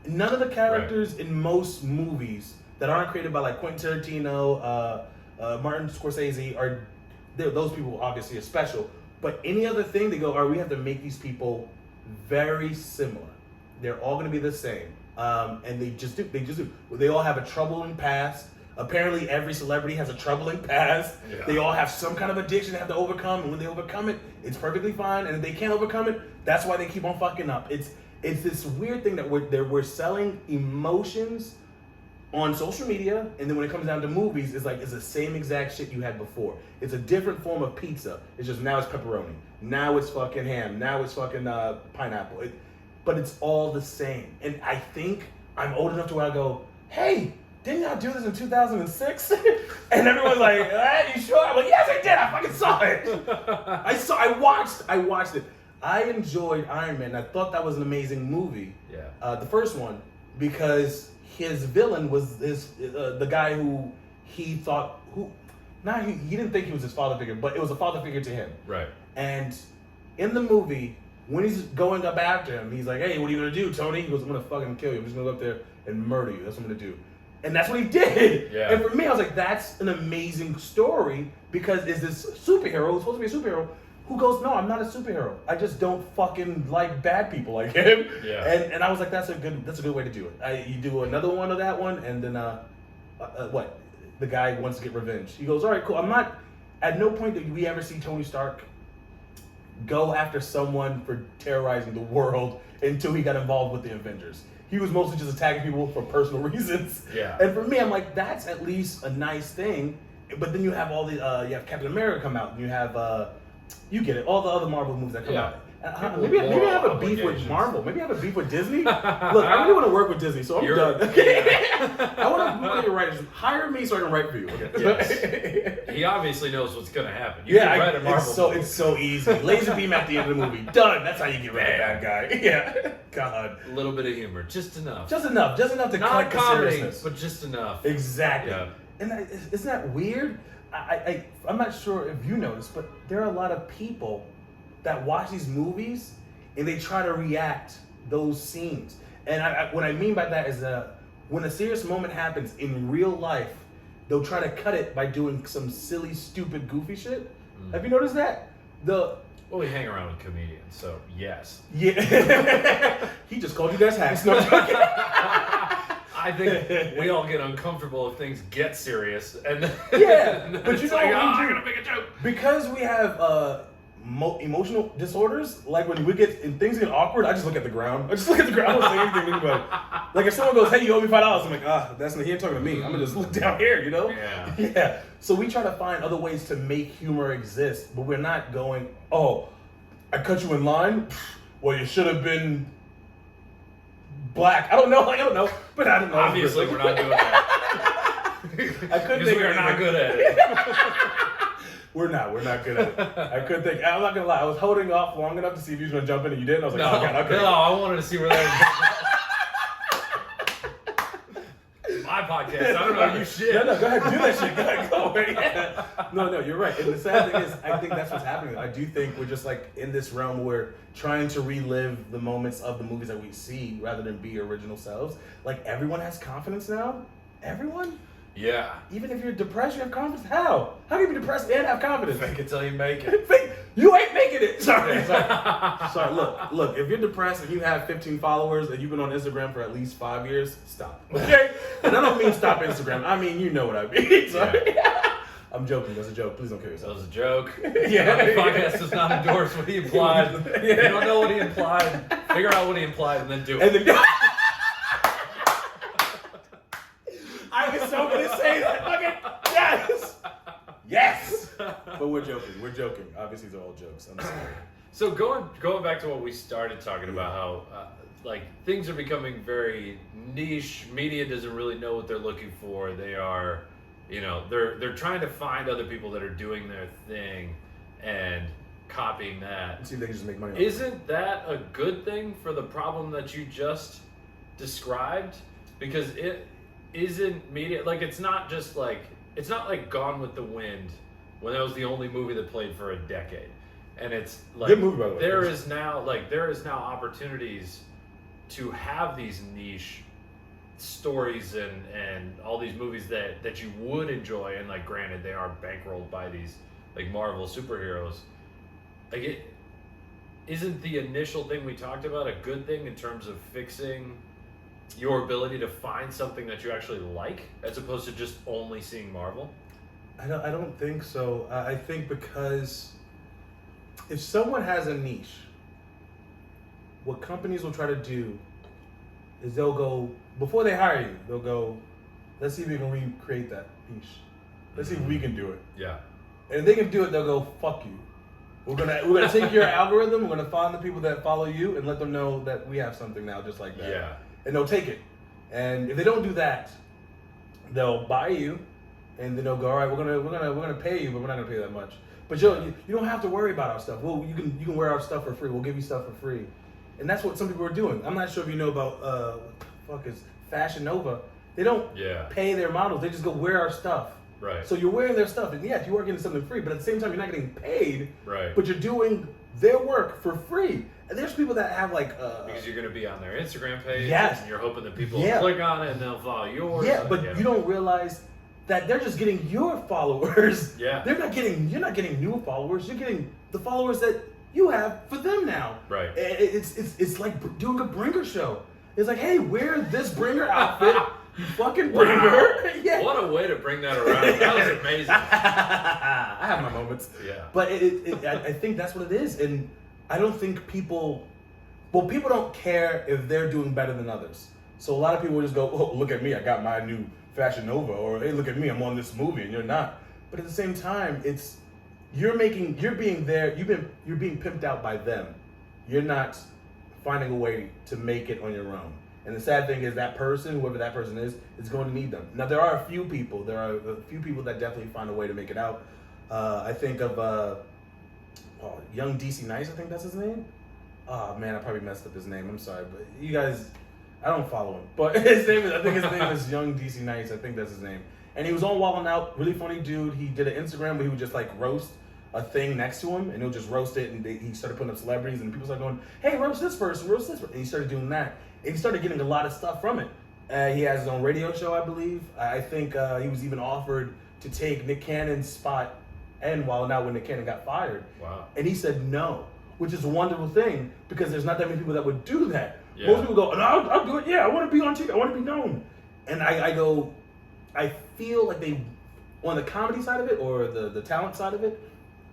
none of the characters in most movies that aren't created by like Quentin Tarantino, Martin Scorsese those people obviously are special. But any other thing, they go, all right, we have to make these people very similar. They're all going to be the same. And they just do. They all have a troubling past. Apparently, every celebrity has a troubling past. Yeah. They all have some kind of addiction they have to overcome. And when they overcome it, it's perfectly fine. And if they can't overcome it, that's why they keep on fucking up. It's this weird thing that we're selling emotions on social media, and then when it comes down to movies, it's the same exact shit you had before. It's a different form of pizza. It's just now it's pepperoni. Now it's fucking ham. Now it's fucking pineapple. But it's all the same. And I think I'm old enough to where I go, hey, didn't y'all do this in 2006? And everyone's like, you sure? I'm like, yes, I did. I fucking saw it. I watched it. I enjoyed Iron Man. I thought that was an amazing movie. Yeah. The first one, because his villain was the guy who he thought he didn't think he was his father figure, but it was a father figure to him. Right. And in the movie, when he's going up after him, he's like, hey, what are you gonna do, Tony? He goes, I'm gonna fucking kill you. I'm just gonna go up there and murder you. That's what I'm gonna do. And that's what he did. Yeah. And for me, I was like, that's an amazing story, because is this superhero who's supposed to be a superhero who goes, no, I'm not a superhero. I just don't fucking like bad people like him. Yeah. And I was like, that's a good way to do it. You do another one of that one, and then what? The guy wants to get revenge. He goes, all right, cool. At no point did we ever see Tony Stark go after someone for terrorizing the world until he got involved with the Avengers. He was mostly just attacking people for personal reasons. Yeah. And for me, I'm like, that's at least a nice thing. But then you have all the you have Captain America come out, and you have you get it, all the other Marvel movies that come out. Maybe I have a beef with Marvel. Maybe I have a beef with Disney. Look, I really want to work with Disney, so I'm done. I want to write. Hire me so I can write for you. Okay. Yes. He obviously knows what's going to happen. It's so easy. Laser beam at the end of the movie. Done. That's how you get rid of that guy. Yeah. God. A little bit of humor, just enough. Just enough to not cut the seriousness, but just enough. Exactly. Yeah. And isn't that weird? I'm not sure if you noticed, but there are a lot of people that watch these movies and they try to react those scenes. And what I mean by that is when a serious moment happens in real life, they'll try to cut it by doing some silly, stupid, goofy shit. Have you noticed that? Well, we hang around with comedians, so yes. Yeah. He just called you guys hacks. No, I'm joking. I think we all get uncomfortable if things get serious, and but you know, I'm gonna make a joke because we have emotional disorders. Like when things get awkward, I just look at the ground. I don't say anything to anybody. Like if someone goes, "Hey, you owe me $5," I'm like, that's not, he ain't talking to me. I'm gonna just look down here, you know? Yeah. Yeah. So we try to find other ways to make humor exist, but we're not going, "Oh, I cut you in line. Well, you should have been black." I don't know, but I don't know. Obviously, we're not doing that. I couldn't think we are not good at it. We're not good at it. I couldn't think. I'm not gonna lie. I was holding off long enough to see if you were gonna jump in, and you didn't. I was like, oh god, okay. No, I wanted to see where that was. My podcast. I don't know you shit. No, go ahead, do that shit. Go ahead, go. Yeah. No, you're right. And the sad thing is, I think that's what's happening. I do think we're just like in this realm where trying to relive the moments of the movies that we see rather than be original selves. Like everyone has confidence now. Everyone. Yeah. Even if you're depressed, you have confidence. How? How can you be depressed and have confidence? Fake it till you make it. You ain't making it. Sorry. Sorry. Look. If you're depressed and you have 15 followers and you've been on Instagram for at least 5 years, stop. Okay. And I don't mean stop Instagram. I mean you know what I mean. Sorry. Yeah. I'm joking. That's a joke. Please don't kill yourself. That was a joke. Yeah. The podcast does not endorse what he implied. Yeah. You don't know what he implied. Figure out what he implied and then do it. I was so gonna say that. Fucking yes. But we're joking. Obviously, they're all jokes. I'm sorry. So going back to what we started talking about, how like things are becoming very niche. Media doesn't really know what they're looking for. They are, they're trying to find other people that are doing their thing and copying that. See if they can just make money. Isn't that a good thing for the problem that you just described? Because it isn't media, like it's not like Gone with the Wind when that was the only movie that played for a decade, and it's like good movie, by the way. there is now opportunities to have these niche stories and all these movies that you would enjoy, and like granted they are bankrolled by these like Marvel superheroes, like it isn't the initial thing we talked about a good thing in terms of fixing your ability to find something that you actually like as opposed to just only seeing Marvel? I don't think so. I think because if someone has a niche, what companies will try to do is they'll go, before they hire you, they'll go, let's see if we can recreate that niche. Let's see if we can do it. Yeah. And if they can do it, they'll go, fuck you. We're gonna take your algorithm, we're gonna find the people that follow you and let them know that we have something now just like that. Yeah. And they'll take it. And if they don't do that, they'll buy you and then they'll go, all right, we're gonna pay you, but we're not gonna pay that much. But you don't have to worry about our stuff. Well, you can wear our stuff for free. We'll give you stuff for free. And that's what some people are doing. I'm not sure if you know about what the fuck is Fashion Nova. They don't pay their models. They just go wear our stuff. Right. So you're wearing their stuff, and yes, you are getting something free, but at the same time, you're not getting paid. Right. But you're doing their work for free. And there's people that have like because you're going to be on their Instagram page. Yes. And you're hoping that people will click on it and they'll follow yours. Yeah, but you don't realize that they're just getting your followers. Yeah. You're not getting new followers. You're getting the followers that you have for them now. Right. It's like doing a Bringer show. It's like, hey, wear this Bringer outfit. You fucking Bringer. Yeah. What a way to bring that around. That was amazing. I have my moments. Yeah. But I think that's what it is. And I don't think people don't care if they're doing better than others. So a lot of people just go, oh, look at me, I got my new Fashion Nova, or hey, look at me, I'm on this movie, and you're not. But at the same time, you're being pimped out by them. You're not finding a way to make it on your own. And the sad thing is that person, whoever that person is going to need them. Now there are a few people that definitely find a way to make it out. I think of Young DC Nice, I think that's his name. Oh man, I probably messed up his name. I'm sorry, but you guys, I don't follow him. But I think his name is Young DC Nice. I think that's his name. And he was on Wild 'N Out, really funny dude. He did an Instagram where he would just like roast a thing next to him, and he'll just roast it. And he started putting up celebrities, and people started going, "Hey, roast this person, roast this person." And he started doing that, and he started getting a lot of stuff from it. He has his own radio show, I believe. I think he was even offered to take Nick Cannon's spot and Wild 'N Out when Nick Cannon got fired. Wow. And he said no, which is a wonderful thing because there's not that many people that would do that. Yeah. Most people go, no, I'll do it. Yeah, I want to be on TV. I want to be known. And I go, I feel like they, on the comedy side of it or the talent side of it,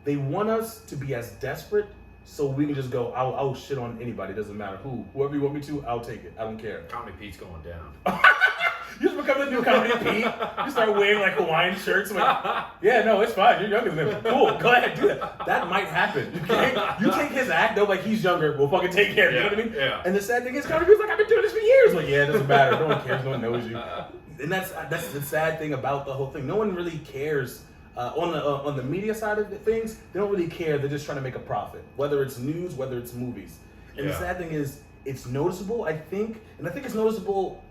they want us to be as desperate so we can just go, I'll shit on anybody. It doesn't matter who. Whoever you want me to, I'll take it. I don't care. Comedy Pete's going down. You just become the new Comedy Pete. You start wearing like Hawaiian shirts. Like, yeah, no, it's fine. You're younger than him. Cool. Go ahead, do that. That might happen. You take his act, though, like he's younger. We'll fucking take care of it. You know what I mean? Yeah. And the sad thing is, Comedy Pete's like, I've been doing this for years. Like, yeah, it doesn't matter. No one cares. No one knows you. And that's the sad thing about the whole thing. No one really cares. On the media side of things, they don't really care. They're just trying to make a profit. Whether it's news, whether it's movies. And the sad thing is, it's noticeable, I think. And I think it's noticeable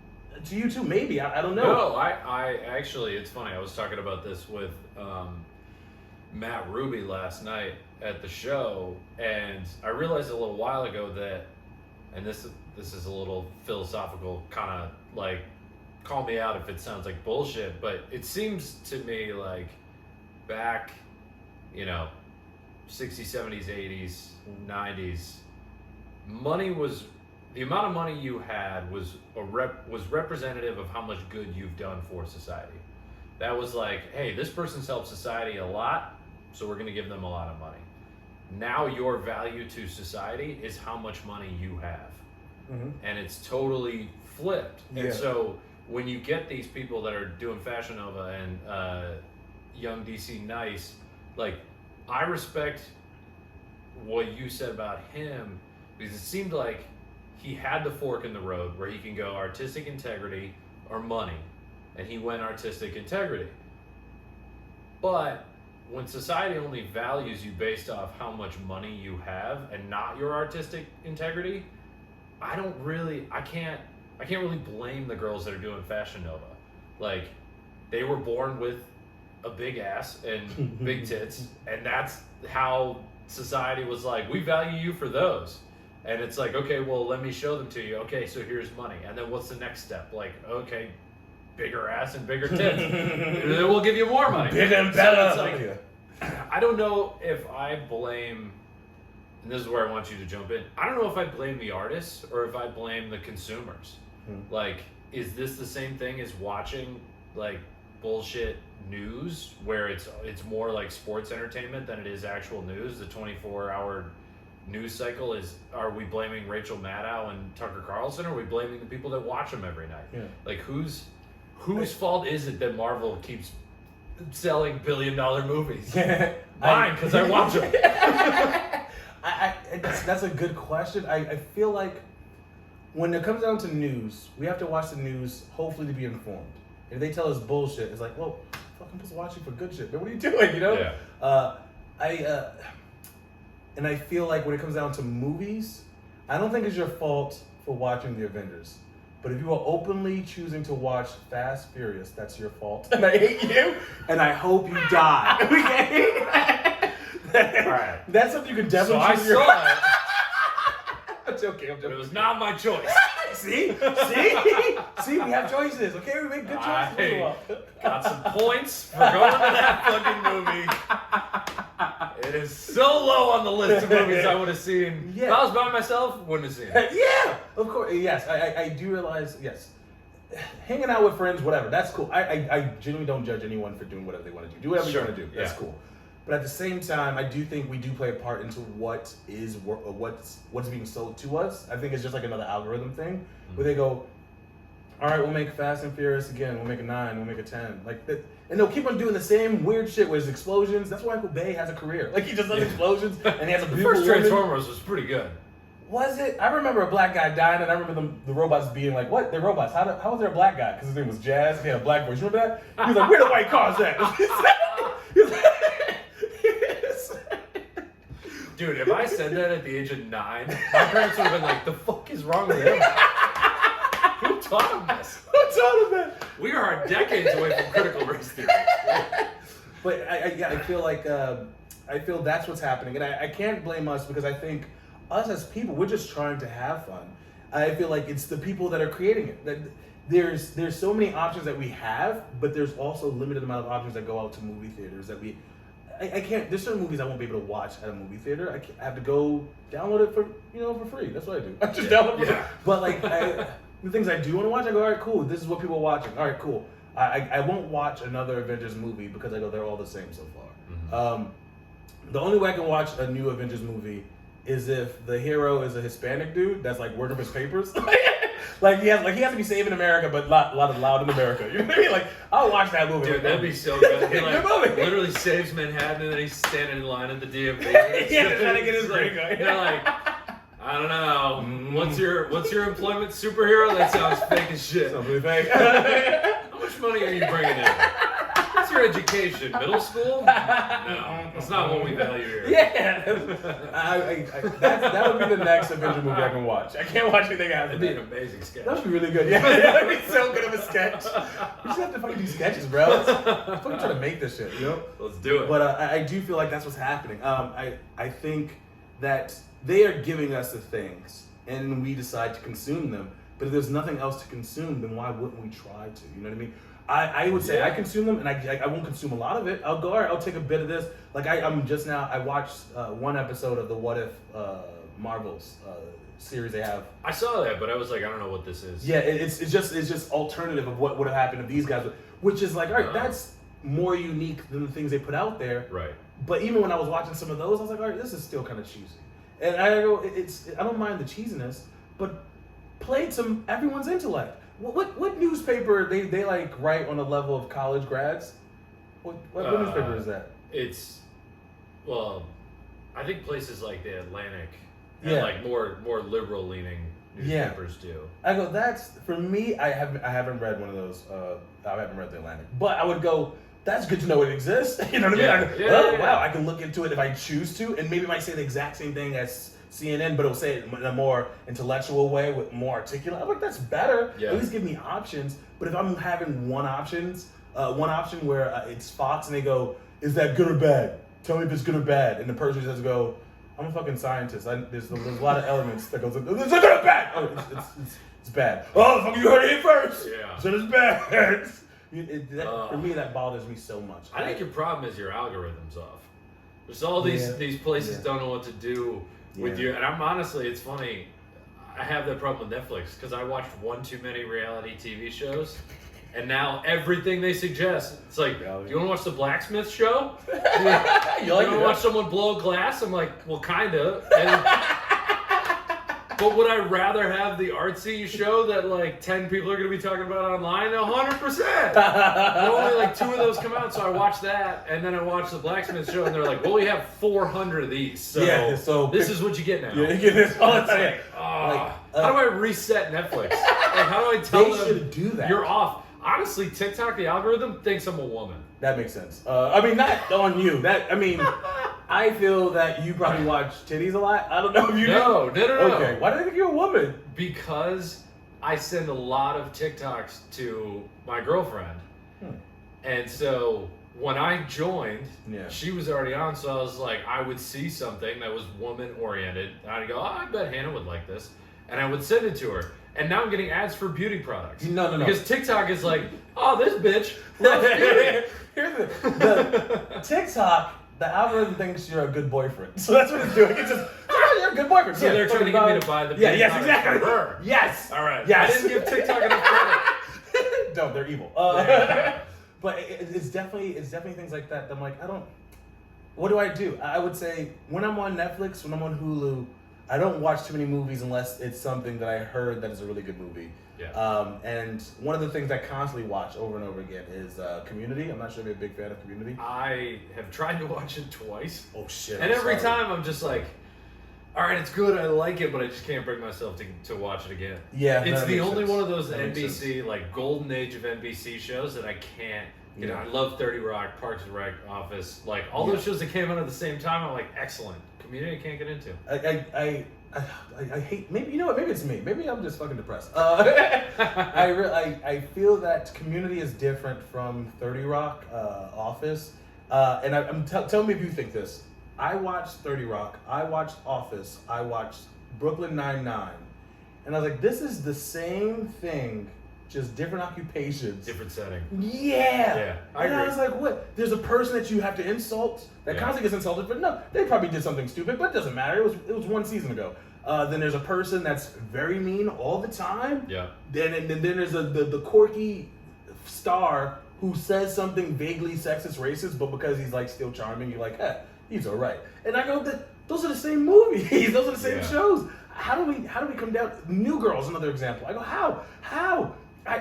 to you too, maybe. I don't know. No, I actually, it's funny. I was talking about this with Matt Ruby last night at the show, and I realized a little while ago that, and this is a little philosophical kind of like, call me out if it sounds like bullshit, but it seems to me like back, 60s, 70s, 80s, 90s, the amount of money you had was representative of how much good you've done for society. That was like, hey, this person's helped society a lot, so we're going to give them a lot of money. Now your value to society is how much money you have. Mm-hmm. And it's totally flipped. Yeah. And so when you get these people that are doing Fashion Nova and Young DC Nice, like, I respect what you said about him, because it seemed like he had the fork in the road where he can go artistic integrity or money, and he went artistic integrity. But when society only values you based off how much money you have and not your artistic integrity, I can't really blame the girls that are doing Fashion Nova. Like, they were born with a big ass and big tits, and that's how society was like, we value you for those. And it's like, okay, well, let me show them to you. Okay, so here's money. And then what's the next step? Like, okay, bigger ass and bigger tits. And then we'll give you more money. Bigger and better. So it's like, I don't know if I blame, and this is where I want you to jump in. I don't know if I blame the artists or if I blame the consumers. Like, is this the same thing as watching, like, bullshit news where it's more like sports entertainment than it is actual news? The 24-hour news cycle is, are we blaming Rachel Maddow and Tucker Carlson, or are we blaming the people that watch them every night? Yeah. Like, whose fault is it that Marvel keeps selling billion-dollar movies? Mine, because I watch them. That's a good question. I feel like when it comes down to news, we have to watch the news, hopefully, to be informed. If they tell us bullshit, it's like, well, fucking just watching for good shit. But what are you doing, you know? Yeah. And I feel like when it comes down to movies, I don't think it's your fault for watching the Avengers. But if you are openly choosing to watch Fast Furious, that's your fault. And I hate you, and I hope you die. Okay? Alright. That's something you can definitely So I choose saw it. I'm joking. But it was not my choice. See, we have choices. Okay, we make good choices. I got some points for going to that fucking movie. It is so low on the list of movies I would have seen. Yeah. If I was by myself, wouldn't have seen it. Yeah, of course. Yes, I do realize. Yes, hanging out with friends, whatever. That's cool. I genuinely don't judge anyone for doing whatever they want to do. Do whatever you want to do. That's cool. But at the same time, I do think we do play a part into what's being sold to us. I think it's just like another algorithm thing where they go, all right, we'll make Fast and Furious again. We'll make a 9. We'll make a 10. Like that, and they'll keep on doing the same weird shit where there's explosions. That's why Michael Bay has a career. Like he just does explosions and he has a beautiful The first Transformers was pretty good. Was it? I remember a black guy dying, and I remember the robots being like, "What? They're robots? How was there a black guy? Because his name was Jazz. He had a black voice. Remember that? He was like, "Where the white cars at?" Dude, if I said that at the age of 9, my parents would have been like, "The fuck is wrong with him? Who taught him this? Who taught him that?" We are decades away from critical race theory. But I feel like that's what's happening, and I can't blame us because I think us as people, we're just trying to have fun. I feel like it's the people that are creating it. That there's so many options that we have, but there's also a limited amount of options that go out to movie theaters that I can't. There's certain movies I won't be able to watch at a movie theater. I have to go download it for free. That's what I do. I just download it. But like the things I do want to watch, I go, all right, cool. This is what people are watching. All right, cool. I won't watch another Avengers movie because I go, they're all the same so far. Mm-hmm. The only way I can watch a new Avengers movie is if the hero is a Hispanic dude that's like working his papers. Like he has to be saving America, but lot of loud in America. You know what I mean? Like I'll watch that movie. Dude, that'd be so good. He like literally saves Manhattan, and then he's standing in line at the DMV. Trying to get his ring. They're like, I don't know. What's your employment superhero? That sounds fake as shit. Something fake. How much money are you bringing in? What's your education? Middle school? No, that's not what we value here. Yeah, that would be the next Avenger movie I can watch. I can't watch anything after. That'd be an amazing sketch. That'd be really good. Yeah, that'd be so good of a sketch. We just have to fucking do sketches, bro. Let's fucking try to make this shit, you know? Let's do it. But I do feel like that's what's happening. I think that they are giving us the things, and we decide to consume them. But if there's nothing else to consume, then why wouldn't we try to? You know what I mean? I would say I consume them, and I won't consume a lot of it. I'll go, all right, I'll take a bit of this. Like I watched one episode of the What If Marvels series they have. I saw that, but I was like, I don't know what this is. Yeah, it's just alternative of what would have happened if these guys, which is like, all right, that's more unique than the things they put out there. Right. But even when I was watching some of those, I was like, all right, this is still kind of cheesy. And I go, I don't mind the cheesiness, but play to everyone's intellect. What newspaper they like write on the level of college grads? What newspaper is that? I think places like the Atlantic and like more liberal leaning newspapers do. I go, that's for me. I haven't read one of those. I haven't read the Atlantic, but I would go, that's good to know it exists. You know what I mean? Wow, I can look into it if I choose to, and maybe it might say the exact same thing as CNN, but it'll say it in a more intellectual way with more articulate. I'm like, that's better. Yeah. At least give me options. But if I'm having one option where it's Fox and they go, is that good or bad? Tell me if it's good or bad. And the person just has to go, I'm a fucking scientist. There's a lot of elements that goes into this. It's bad. Oh, it's bad. Oh, fuck, you heard it here first. Yeah. So it's bad. For me, that bothers me so much. I think your problem is your algorithm's off. There's all these places don't know what to do with you. And I'm honestly, it's funny. I have that problem with Netflix because I watched one too many reality TV shows. And now everything they suggest, it's like, do you want to watch the blacksmith show? You want to watch someone blow a glass? I'm like, well, kinda. But would I rather have the artsy show that like 10 people are going to be talking about online? 100%. But only like 2 of those come out, so I watch that, and then I watch the blacksmith show, and they're like, well, we have 400 of these, so this is what you get now. Yeah, you get this all the time. How do I reset Netflix? Like, how do I tell them should do that. You're off? Honestly, TikTok, the algorithm thinks I'm a woman. That makes sense. I mean, not on you. I feel that you probably watch titties a lot. I don't know if you do. No. Okay, why do they think you're a woman? Because I send a lot of TikToks to my girlfriend. And so when I joined, she was already on, so I was like, I would see something that was woman-oriented, and I'd go, I bet Hannah would like this. And I would send it to her. And now I'm getting ads for beauty products. No. Because TikTok is like, oh, this bitch loves beauty. Here's the TikTok, the algorithm thinks you're a good boyfriend. So that's what it's doing. It's just, you're a good boyfriend. So they're trying to get me to buy the beauty products exactly. for her. Yes. All right. Yes. I didn't give TikTok enough credit. No, they're evil. But it's definitely things like that I'm like, what do I do? I would say when I'm on Netflix, when I'm on Hulu, I don't watch too many movies unless it's something that I heard that is a really good movie. Yeah. And one of the things I constantly watch over and over again is Community. I'm not sure if you're a big fan of Community. I have tried to watch it twice. Oh shit! And every time I'm just like, all right, it's good, I like it, but I just can't bring myself to watch it again. Yeah, it's the only sense. one of those NBC like golden age of NBC shows that I can't. You know, I love 30 Rock, Parks and Rec, Office, like all those shows that came out at the same time. I'm like, excellent. Community I can't get into. I hate, maybe, you know what, maybe it's me. Maybe I'm just fucking depressed. I feel that Community is different from 30 Rock, Office. And tell me if you think this. I watched 30 Rock, I watched Office, I watched Brooklyn Nine-Nine. And I was like, this is the same thing, just different occupations. Different setting. Yeah. I agree. I was like, what? There's a person that you have to insult that constantly gets insulted, but no, they probably did something stupid, but it doesn't matter. It was one season ago. Then there's a person that's very mean all the time. Yeah. Then there's the quirky star who says something vaguely sexist, racist, but because he's like still charming, you're like, he's all right. And I go, those are the same movies. Those are the same shows. How do we come down? New Girl's another example. I go, how?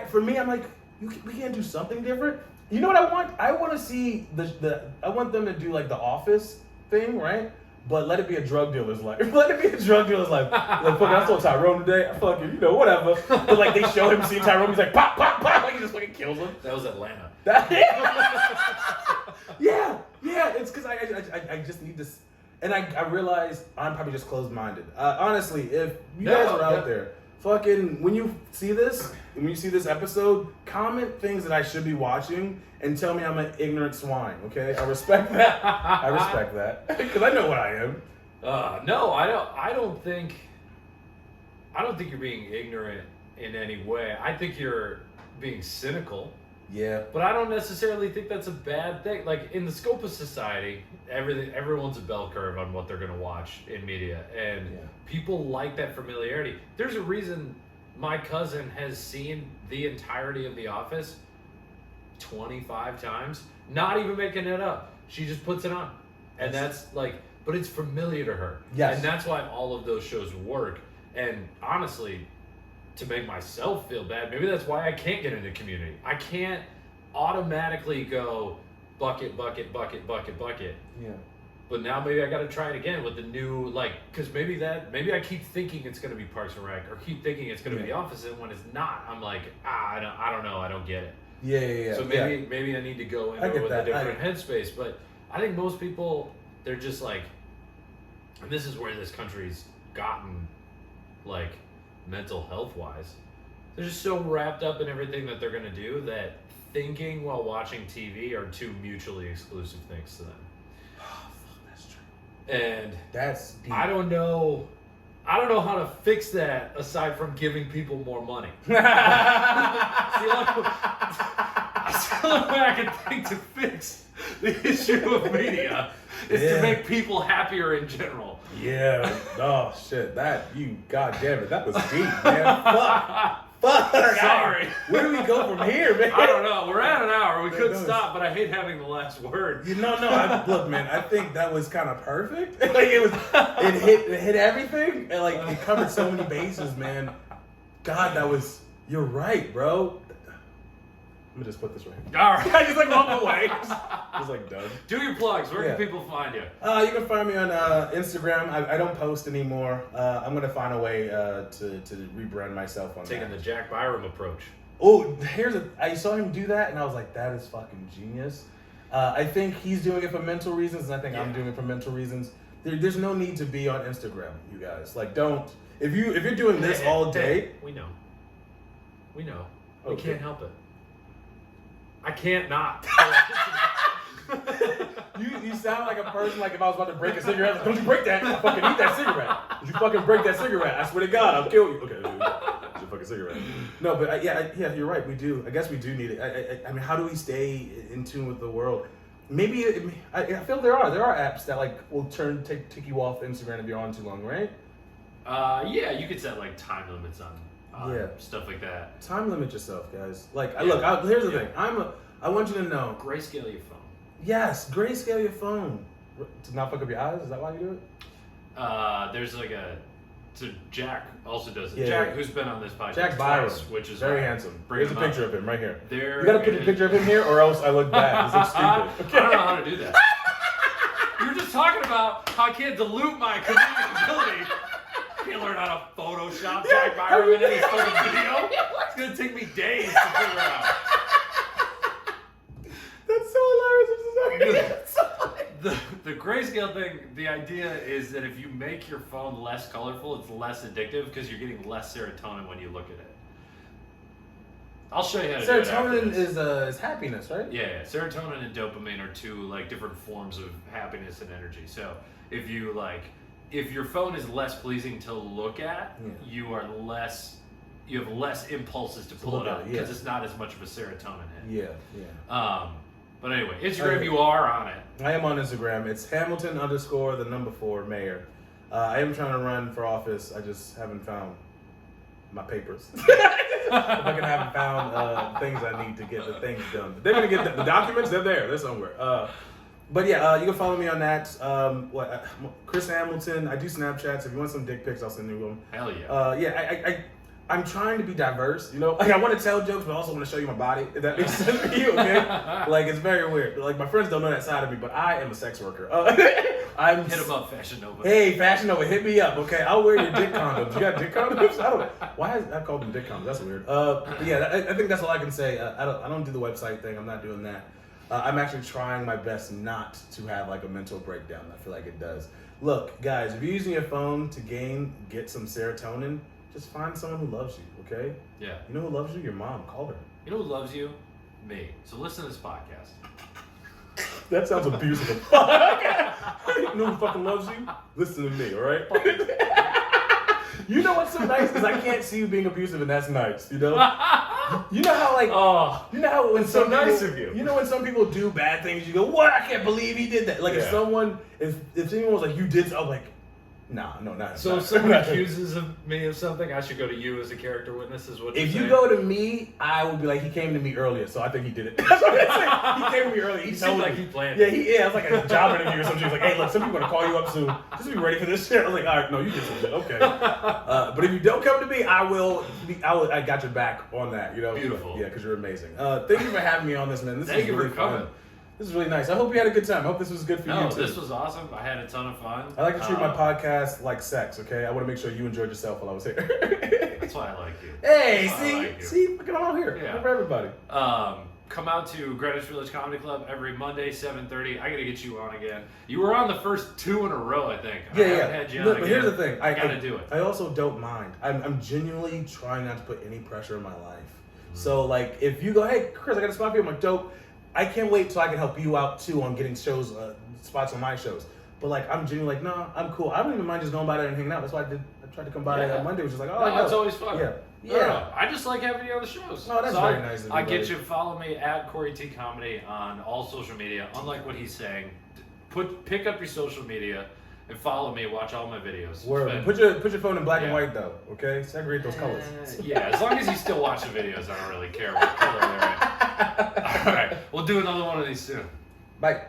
For me, I'm like, we can't do something different. You know what I want? I want to see I want them to do like the Office thing, right? But let it be a drug dealer's life. Let it be a drug dealer's life. Like, fuck, I saw Tyrone today. I fucking, whatever. But like, they show him seeing Tyrone. He's like, pop, pop, pop. Like, he just fucking kills him. That was Atlanta. Yeah. It's because I just need this. And I realize I'm probably just closed-minded. Honestly, if you guys are out there, fucking, when you see this episode, comment things that I should be watching and tell me I'm an ignorant swine, okay? I respect that. Because I know what I am. No, I don't think you're being ignorant in any way. I think you're being cynical. Yeah. But I don't necessarily think that's a bad thing. Like, in the scope of society, everyone's a bell curve on what they're going to watch in media. And people like that familiarity. There's a reason my cousin has seen the entirety of The Office 25 times. Not even making it up. She just puts it on. And that's like, but it's familiar to her. Yes. And that's why all of those shows work. And honestly, to make myself feel bad, maybe that's why I can't get into Community. I can't automatically go bucket. Yeah. But now maybe I got to try it again with the new, like, because maybe I keep thinking it's going to be Parks and Rec, or keep thinking it's going to be The Office, and when it's not, I'm like, I don't know, I don't get it. Yeah. So maybe I need to go in with that. a different headspace. But I think most people, they're just like, and this is where this country's gotten, like, mental health wise, they're just so wrapped up in everything that they're going to do that thinking while watching TV are two mutually exclusive things to them. Oh, fuck, that's true. And that's deep. I don't know how to fix that aside from giving people more money. That's the only way I can think to fix the issue of media is to make people happier in general. Yeah. Oh shit. God damn it. That was deep, man. Fuck. Sorry. Where do we go from here, man? I don't know. We're at an hour. We couldn't stop, but I hate having the last word. Look, man. I think that was kind of perfect. Like it hit everything, and like it covered so many bases, man. God, you're right, bro. I'm gonna just put this right here. All right. I just like walk away. Just like done. Do your plugs. Where can people find you? You can find me on Instagram. I don't post anymore. I'm gonna find a way to rebrand myself on Taking that. the Jack Byram approach. Oh, I saw him do that, and I was like, that is fucking genius. I think he's doing it for mental reasons, and I think I'm doing it for mental reasons. There's no need to be on Instagram, you guys. Like, don't. If you're doing this all day, we know. We Okay. can't help it. I can't not. You sound like a person like if I was about to break a cigarette. Like, don't you break that? I'll fucking eat that cigarette. Don't you fucking break that cigarette? I swear to God, I'll kill you. Okay, it's a fucking cigarette. No, but you're right. We do. I guess we do need it. I mean, how do we stay in tune with the world? Maybe I feel there are apps that like will take you off Instagram if you're on too long, right? Yeah, you could set like time limits on stuff like that. Time limit yourself, guys. Like, here's the thing. I want you to know. Grayscale your phone. Yes, grayscale your phone. To not fuck up your eyes? Is that why you do it? There's like so Jack also does it. Yeah, Jack, who's been on this podcast Jack Byram, twice, which is very handsome. Here's a picture of him right here. You gotta put a picture of him here, or else I look bad. This looks stupid. Okay. I don't know how to do that. You were just talking about how I can't dilute my comedic ability. I can't learn how to Photoshop Jack Byram in any fucking video. It's gonna take me days to figure out. That's so hilarious. The grayscale thing, the idea is that if you make your phone less colorful, it's less addictive because you're getting less serotonin when you look at it. I'll show you how to do it after Serotonin this. is happiness, right? Yeah, serotonin and dopamine are two like different forms of happiness and energy. So if your phone is less pleasing to look at, you have less impulses to pull it up because it's not as much of a serotonin hit. Yeah. But anyway, Instagram, you are on it. I am on Instagram. It's Hamilton_4 mayor. I am trying to run for office. I just haven't found my papers. I haven't found things I need to get the things done. But they're gonna get the documents. They're somewhere. But yeah, you can follow me on that. Chris Hamilton. I do Snapchats. If you want some dick pics, I'll send you them. Hell yeah. I'm trying to be diverse, you know? Like, I want to tell jokes, but I also want to show you my body, if that makes sense for you, okay? Like, it's very weird. Like, my friends don't know that side of me, but I am a sex worker. Hit them up, Fashion Nova. Hey, Fashion Nova, hit me up, okay? I'll wear your dick condoms. You got dick condoms? I don't know. Why I called them dick condoms? That's weird. But yeah, I think that's all I can say. I don't do the website thing. I'm not doing that. I'm actually trying my best not to have, like, a mental breakdown. I feel like it does. Look, guys, if you're using your phone to get some serotonin, just find someone who loves you, okay? Yeah. You know who loves you? Your mom. Call her. You know who loves you? Me. So listen to this podcast. That sounds abusive. You know who fucking loves you? Listen to me, all right? You know what's so nice? Because I can't see you being abusive, and that's nice, you know? You know how, like, you know how when it's so nice of you. You know when some people do bad things, you go, what? I can't believe he did that. Like, if anyone was like, you did, I'm like, nah, no, not. So if someone accuses me of something, I should go to you as a character witness, is what you're saying? If you go to me, I would be like, he came to me earlier, so I think he did it. That's what I'm saying. He came to me earlier. He seemed like he planned it. Yeah, it was like a job interview or something. He was like, hey, look, some people are going to call you up soon. Just be ready for this shit. I was like, all right, no, you did some shit. Okay. But if you don't come to me, I got your back on that, you know? Beautiful. Yeah, because you're amazing. Thank you for having me on this, man. Thank you for coming. This is really nice. I hope you had a good time. I hope this was good for you, too. This was awesome. I had a ton of fun. I like to treat my podcast like sex, okay? I want to make sure you enjoyed yourself while I was here. That's why I like you. Hey, see? Look at all here. Yeah. For everybody. Come out to Greenwich Village Comedy Club every Monday, 7:30. I got to get you on again. You were on the first 2 in a row, I think. Yeah. Had you on But again. here's the thing. I got to do it. I also don't mind. I'm genuinely trying not to put any pressure in my life. So, like, if you go, hey, Chris, I got a spot for you. I'm like, dope. I can't wait till I can help you out, too, on getting shows, spots on my shows. But like, I'm genuinely like, no, I'm cool. I don't even mind just going by there and hanging out. That's why I tried to come by on Monday, which is like, oh, no, it's always fun. Yeah. No, I just like having you on the shows. No, that's very nice of you, I get buddy. you. Follow me at Corey T Comedy on all social media. Unlike what he's saying, pick up your social media and follow me. Watch all my videos. Word. Put your phone in black and white though. Okay, segregate those colors. Yeah, as long as you still watch the videos, I don't really care what color they're in. All right, we'll do another one of these soon. Bye.